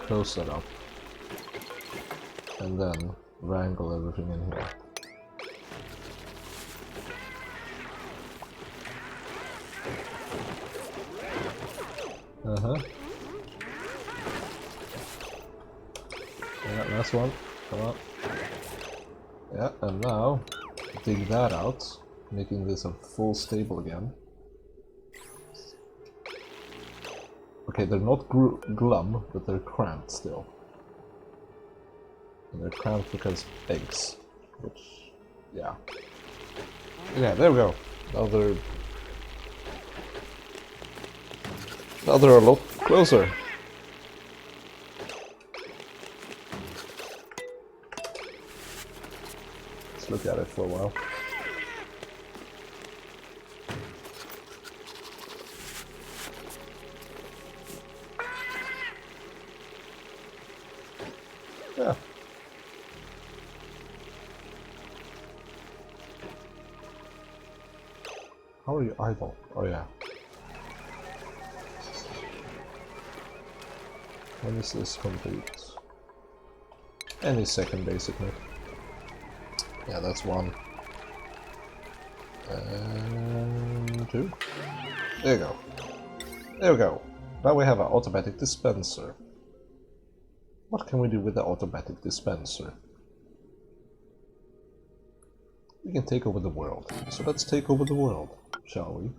Close that up. And then wrangle everything in here. Yeah, last one. Come on. Yeah, and now dig that out, making this a full stable again. Okay, they're not glum, but they're cramped still. And they're cramped because eggs, which, yeah. Yeah, there we go. Now they're a lot closer. Let's look at it for a while. Yeah. How are you idle? Oh yeah. When is this complete? Any second, basically. Yeah, that's one. And two. There you go. There we go. Now we have an automatic dispenser. What can we do with the automatic dispenser? We can take over the world. So let's take over the world, shall we?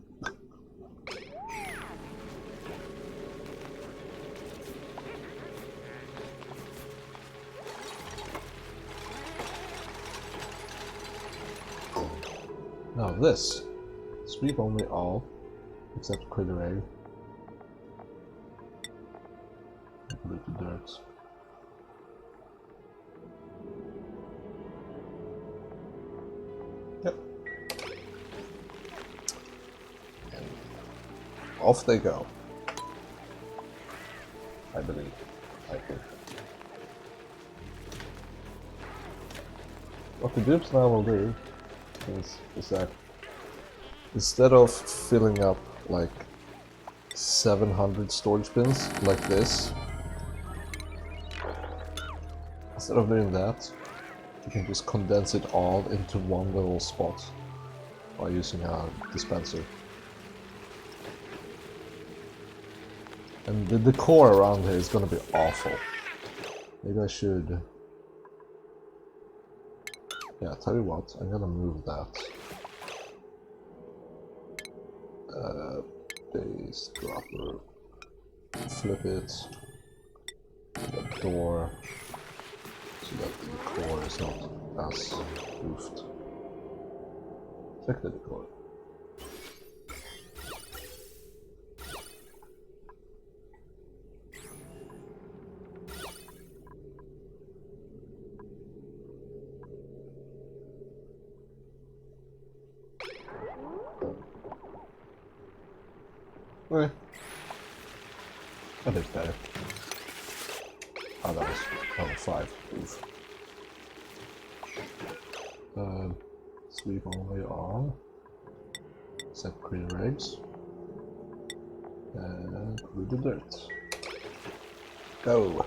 Now this. Sweep only all, except critter egg. Put it to dirt. Yep. And off they go. I believe. I think. What the dupes now will do is that instead of filling up like 700 storage bins like this, instead of doing that, you can just condense it all into one little spot by using a dispenser. And the decor around here is gonna be awful. Maybe I should... Yeah, tell you what, I'm gonna move that. Base dropper. Flip it. The door. So that the decor is not as goofed. Check the decor. Okay. That is better. Oh, that was level 5. Oof. Sweep only on. Set critter eggs. And with the dirt. Go!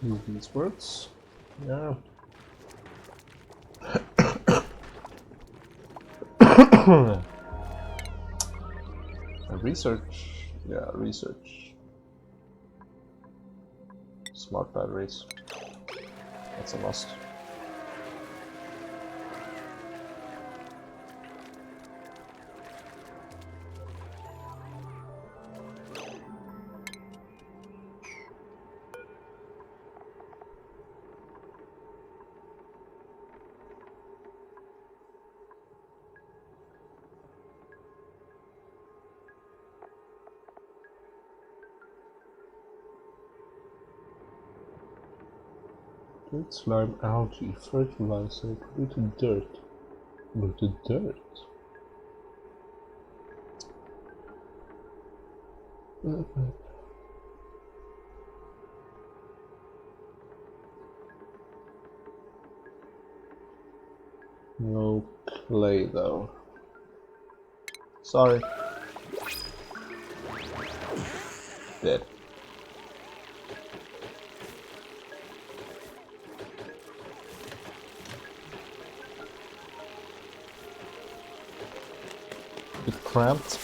Use these words. Yeah. Research. Yeah, research. Smart batteries. That's a must. Dirt, slime, algae, fertilizer, polluted dirt. Polluted dirt? No clay though. Sorry. Dead. Bit cramped.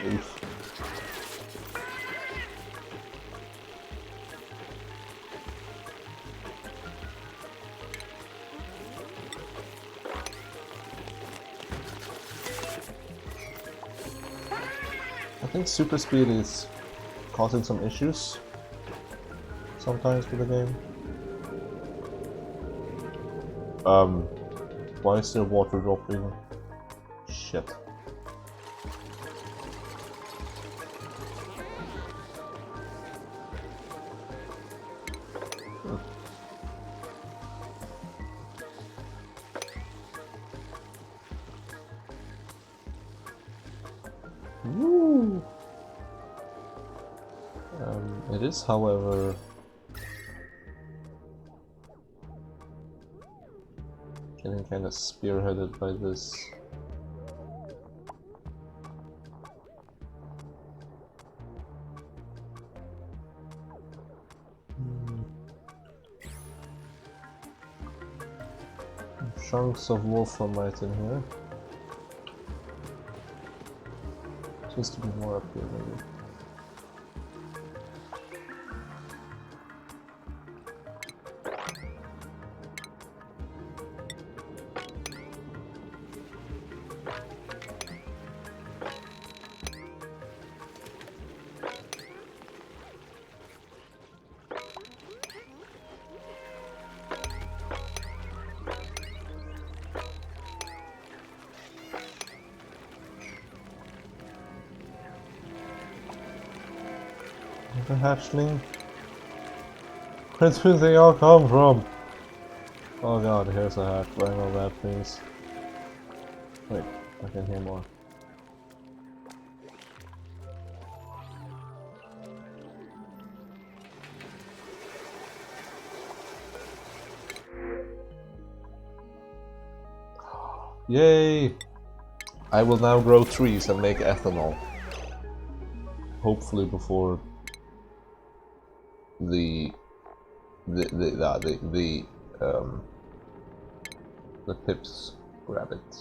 Oof. I think super speed is causing some issues sometimes with the game. Why is there water dropping? Shit. Woo! It is, however, getting kind of spearheaded by this. Chunks of wolframite in here. Just to be more up here, maybe. The hatchling? Where do they all come from? Oh god, here's a hatch. I know that things. Wait, I can hear more. Yay! I will now grow trees and make ethanol. Hopefully before the pips grab it.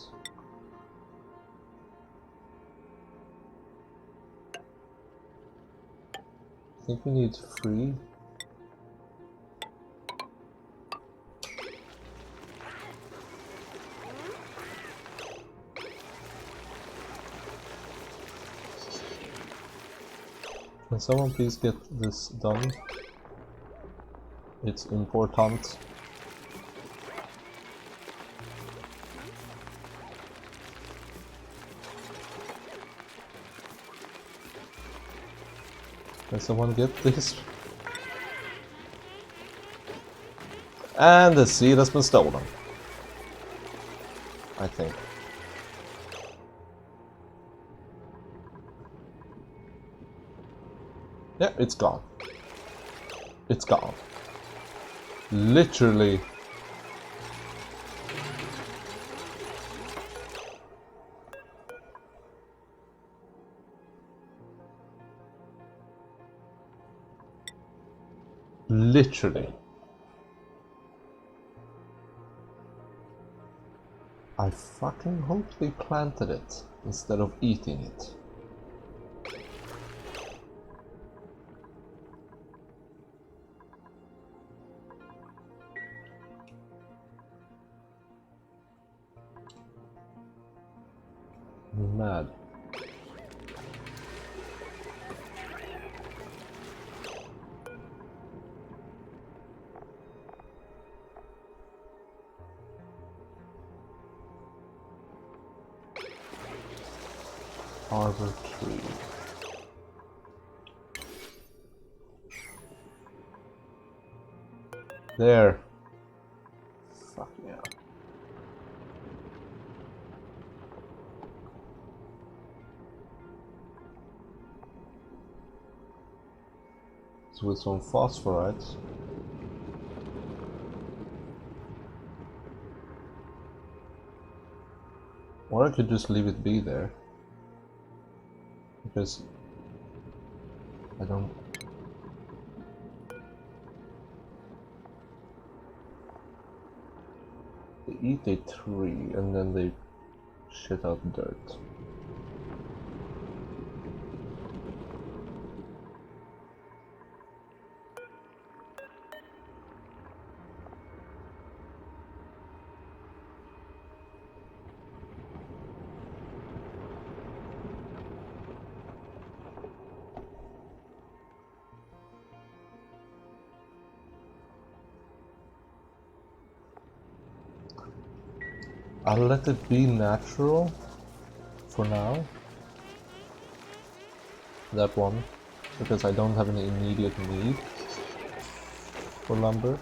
I think we need 3. Can someone please get this done? It's important. Can someone get this? And the seed has been stolen. I think. Yeah, it's gone. It's gone. Literally. Literally. I fucking hope they planted it instead of eating it. Mad. Arbor tree. There. Fuck yeah. So with some phosphorites. Or I could just leave it be there. Because I don't... They eat a tree and then they shit out dirt. I'll let it be natural for now. That one. Because I don't have any immediate need for lumber.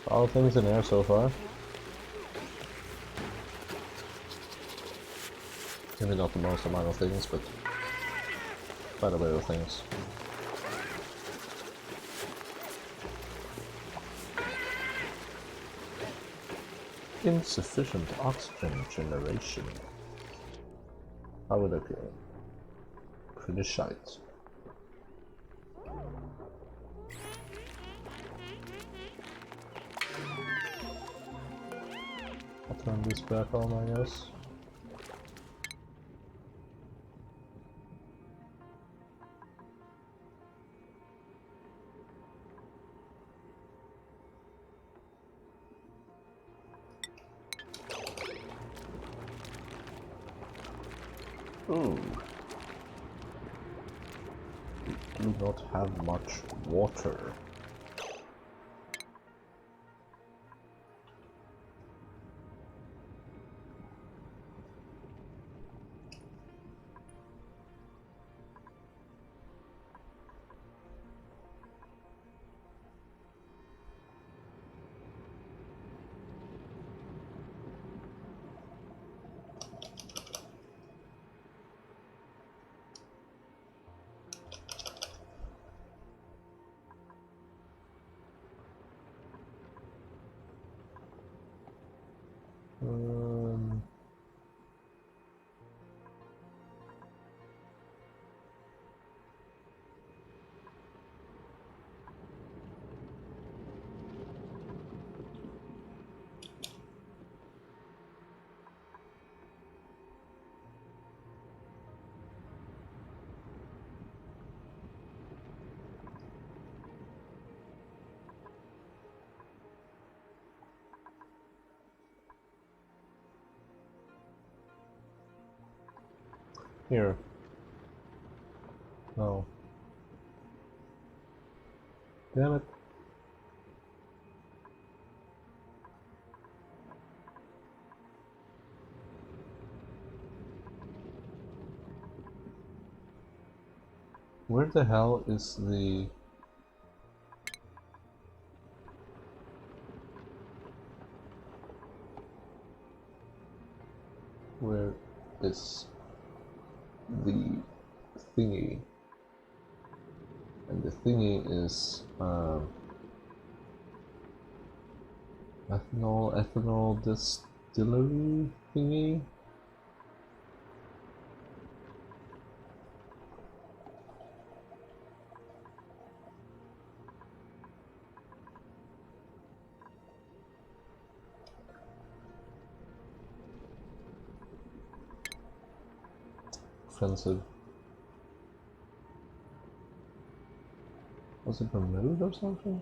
All things in there so far. Maybe not the most amount of things, but quite a bit of things. Insufficient oxygen generation. How would it appear? Pretty shite. I'll turn this back on, I guess. Ooh. We do not have much water. Here. No. Damn it. Where the hell is the... Where is the thingy? And the thingy is ethanol distillery thingy. Offensive. Was it removed or something?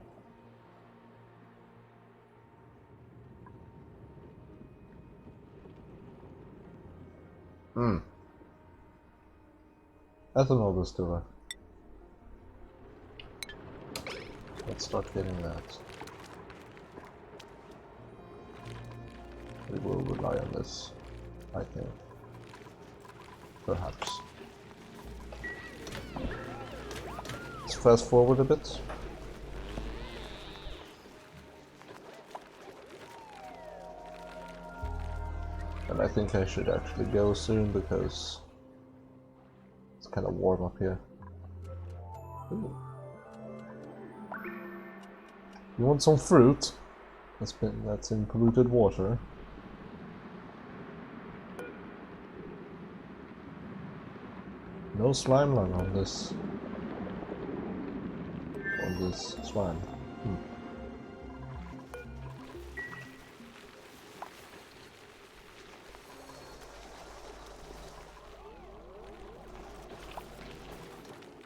Ethanol distiller. Let's start getting that. We will rely on this, I think. Perhaps. Let's fast forward a bit. And I think I should actually go soon because it's kind of warm up here. Ooh. You want some fruit? That's in polluted water. No slime lung on this slime.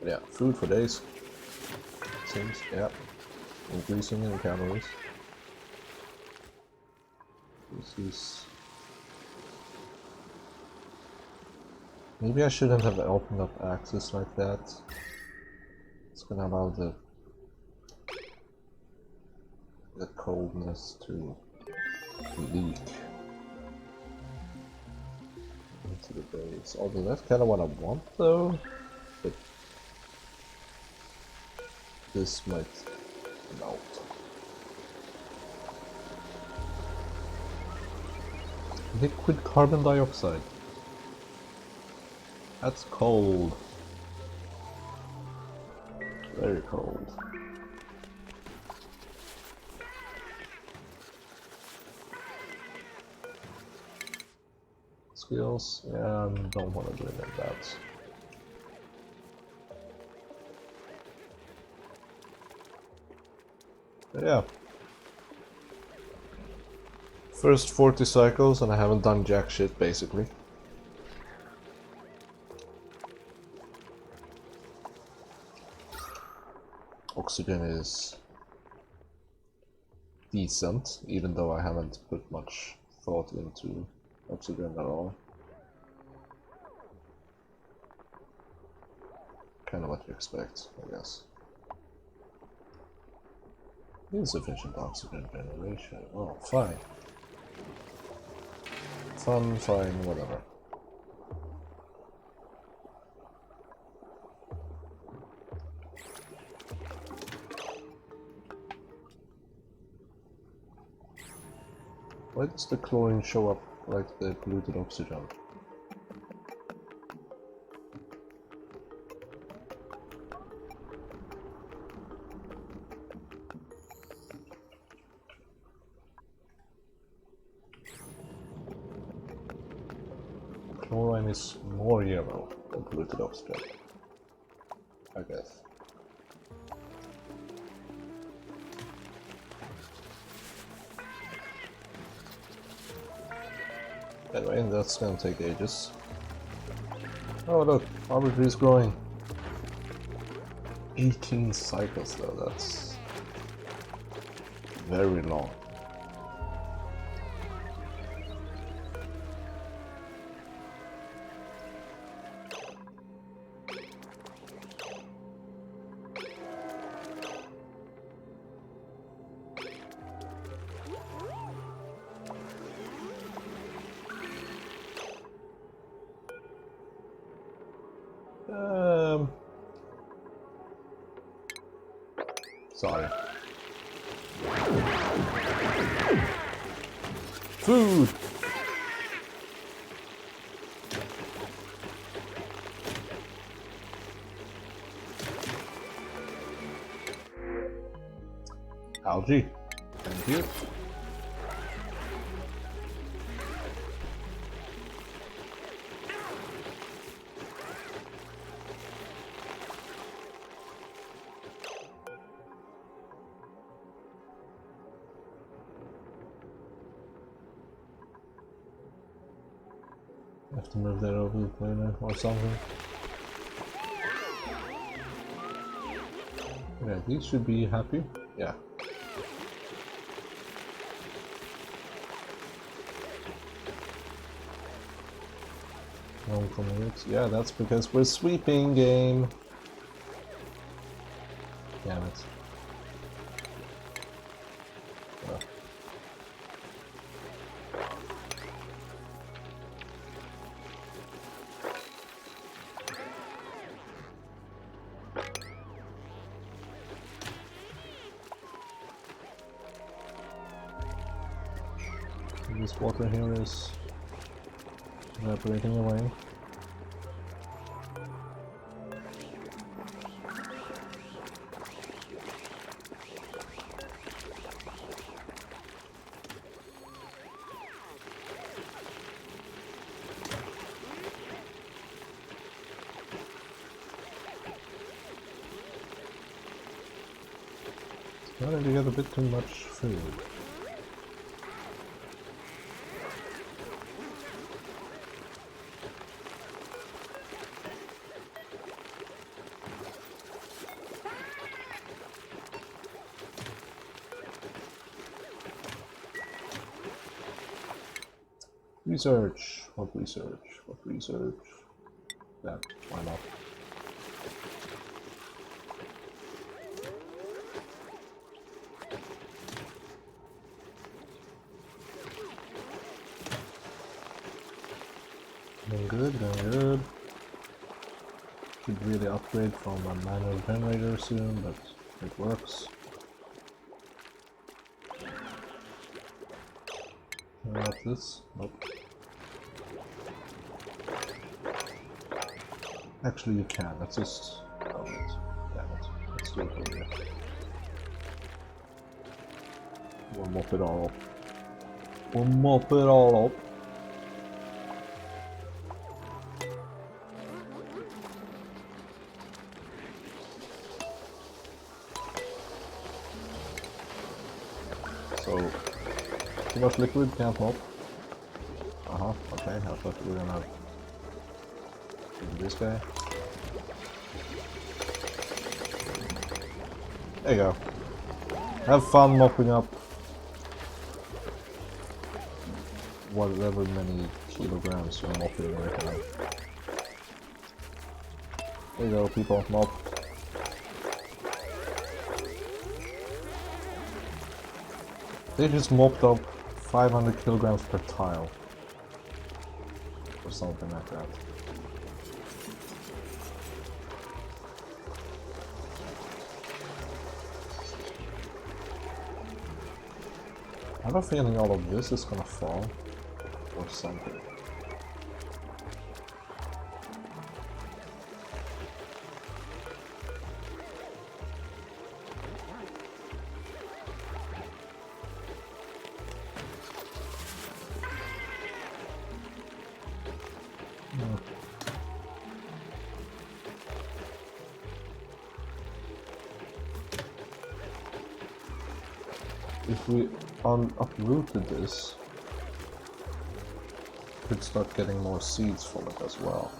Yeah, food for days. Seems, yeah. Increasing in calories. This is... Maybe I shouldn't have opened up access like that. It's gonna allow the coldness to leak into the base. Although that's kind of what I want though. But this might melt. Liquid carbon dioxide. That's cold. Very cold. Skills? Yeah, I don't want to do any of that. But yeah. First 40 cycles and I haven't done jack shit basically. Oxygen is decent, even though I haven't put much thought into oxygen at all. Kind of what you expect, I guess. Insufficient oxygen generation. Oh, fine. Fine, whatever. Why does the chlorine show up like the polluted oxygen? Chlorine is more yellow than polluted oxygen, I guess. Anyway, that's gonna take ages. Oh look, Arbor Tree is growing. 18 cycles though, that's very long. Sorry. Food! Algae. Thank you. Have to move that over the planer or something. Yeah, these should be happy. Yeah. non-commute. Yeah, that's because we're sweeping game. Damn it. Well. This water here is evaporating away. Starting to get a bit too much food. Research. What research? What research? That, why not? Doing good, doing good. Should really upgrade from a manual generator soon, but it works. Not this? Nope. Actually, you can. Let's just. Oh, wait. Damn it. Let's do it over here. We'll mop it all up. We'll mop it all up. So, too much liquid, can't mop. Okay, I thought we were gonna do this guy. There you go. Have fun mopping up whatever many kilograms you're mopping right now. There you go, people, mop. They just mopped up 500 kilograms per tile. Or something like that. I have a feeling all of this is gonna fall. Or something. If we uprooted this, we could start getting more seeds from it as well.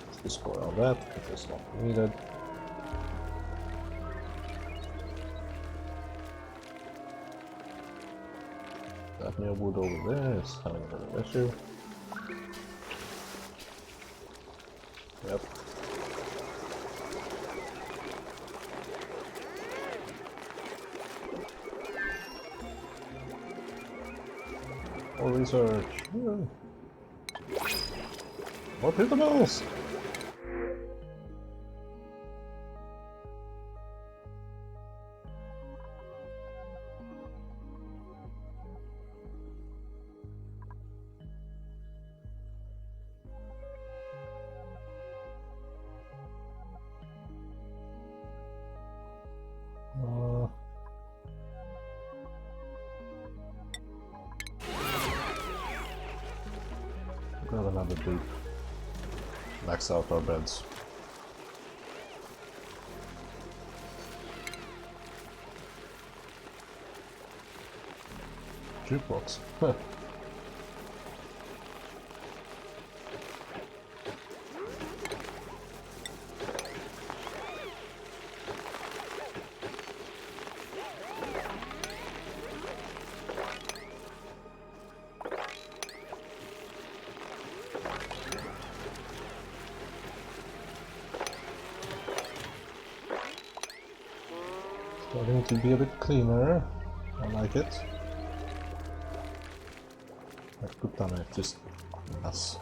Let's destroy all that because it's not needed. That new wood over there is having a little issue. Yep. More research. More pitables! Grab another boot. Max out our beds. Jukebox. Huh. should be a bit cleaner. I like it. Puttana är just mess.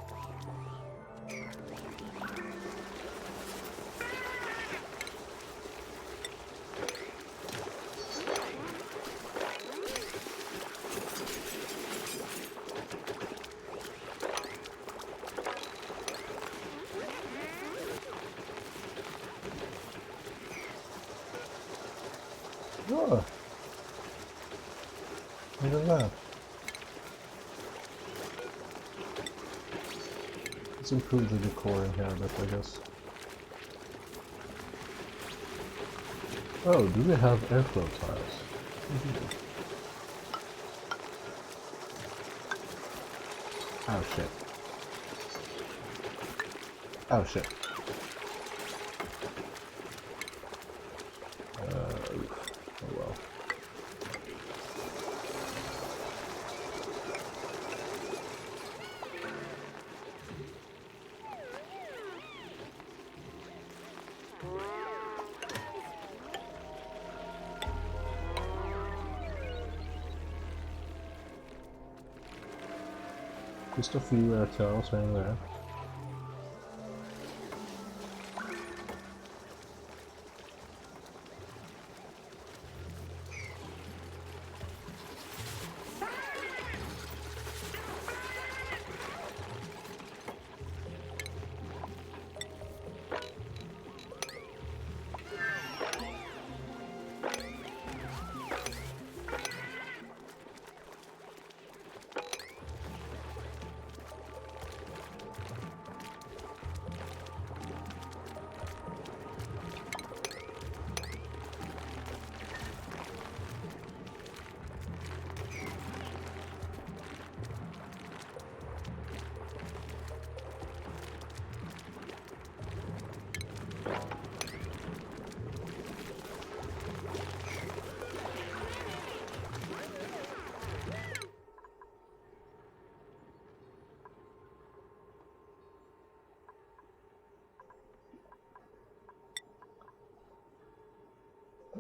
Oh. Even that. Let's improve the decor in here a bit, I guess. Oh, do we have airflow tiles? Oh shit. Oh shit. Oh well. Just a few air tiles here and there.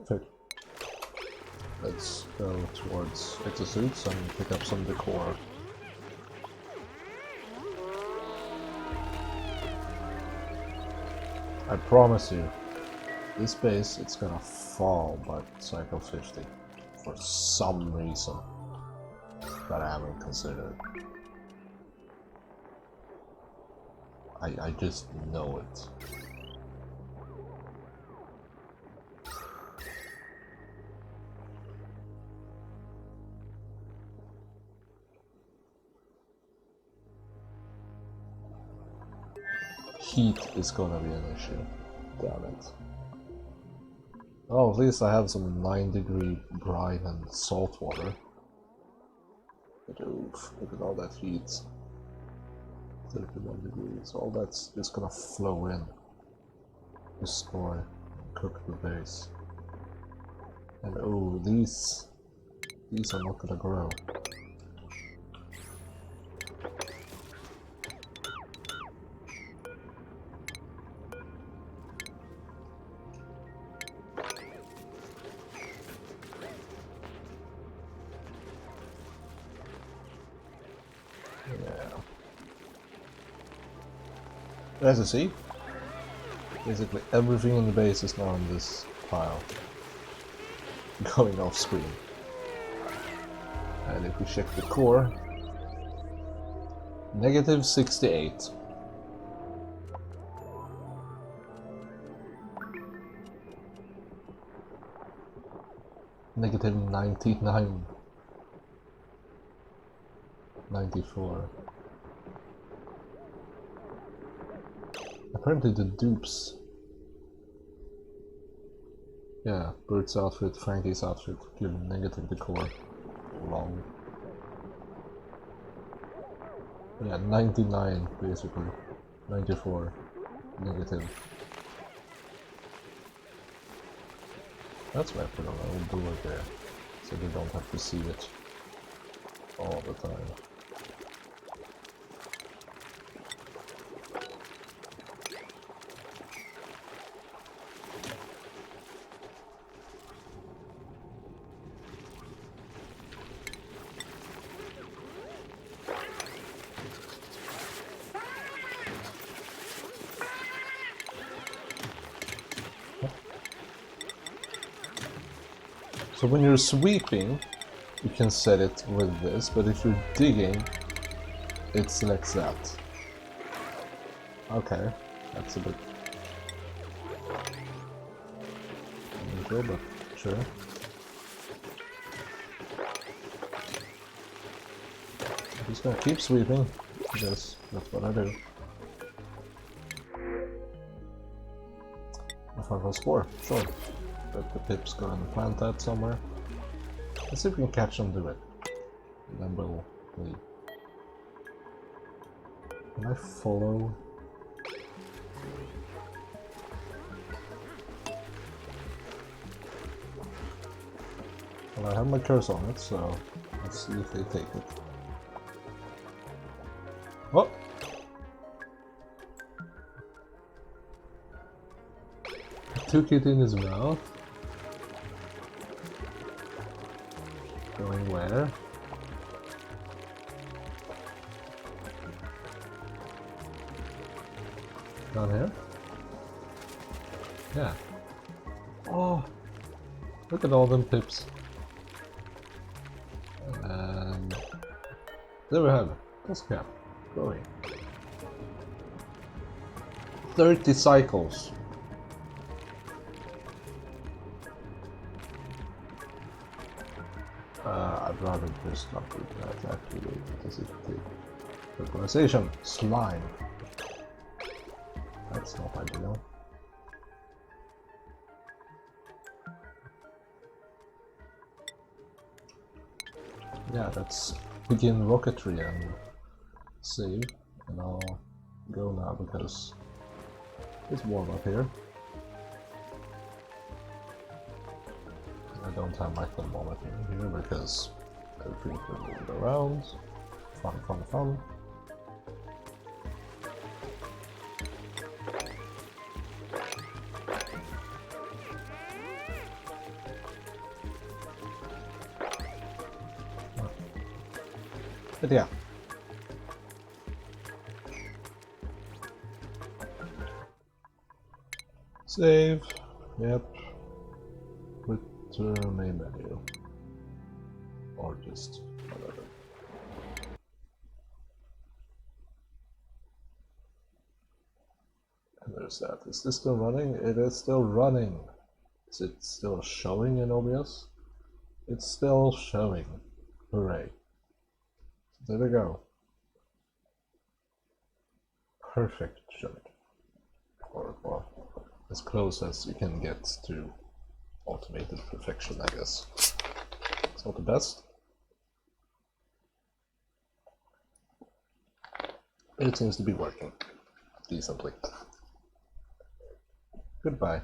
Perfect. Let's go towards Exosuits and pick up some decor. I promise you, this base, it's gonna fall by cycle 50 for some reason that I haven't considered. I just know it. Heat is gonna be an issue. Damn it. Oh, at least I have some 9-degree brine and salt water. But oof, look at all that heat. 31 degrees. All that's just gonna flow in. Destroy. Cook the base. And oh, these are not gonna grow. As you see, basically everything in the base is now in this pile, going off screen. And if we check the core, negative 68. Negative 99. 94. Apparently the dupes. Yeah, Bert's outfit, Frankie's outfit, give negative decor. Long. Yeah, 99 basically. 94. Negative. That's why I put a little bullet there. So they don't have to see it all the time. So when you're sweeping, you can set it with this, but if you're digging, it selects that. Okay, that's a bit unusual, but sure. I'm just gonna keep sweeping, because that's what I do. A final score, sure. But the Pip's gonna plant that somewhere. Let's see if we can catch them do it. And then we'll leave. Can I follow? Well, I have my cursor on it, so let's see if they take it. Oh! I took it in his mouth. Going where? Down here? Yeah. Oh! Look at all them Pips. And there we have it. That's cap. Going. 30 cycles. I'd rather just not do that actually, because it takes fertilization. Slime. That's not ideal. Yeah, let's begin rocketry and save, and I'll go now because it's warm up here. I don't have my thermometer in here because everything can move around. Fun, fun, fun. But yeah. Save. Yep. Return main menu. Or just whatever. And there's that. Is this still running? It is still running. Is it still showing in OBS? It's still showing. Hooray. There we go. Perfect shot. Or, well, as close as you can get to automated perfection, I guess. It's not the best. It seems to be working decently. Goodbye.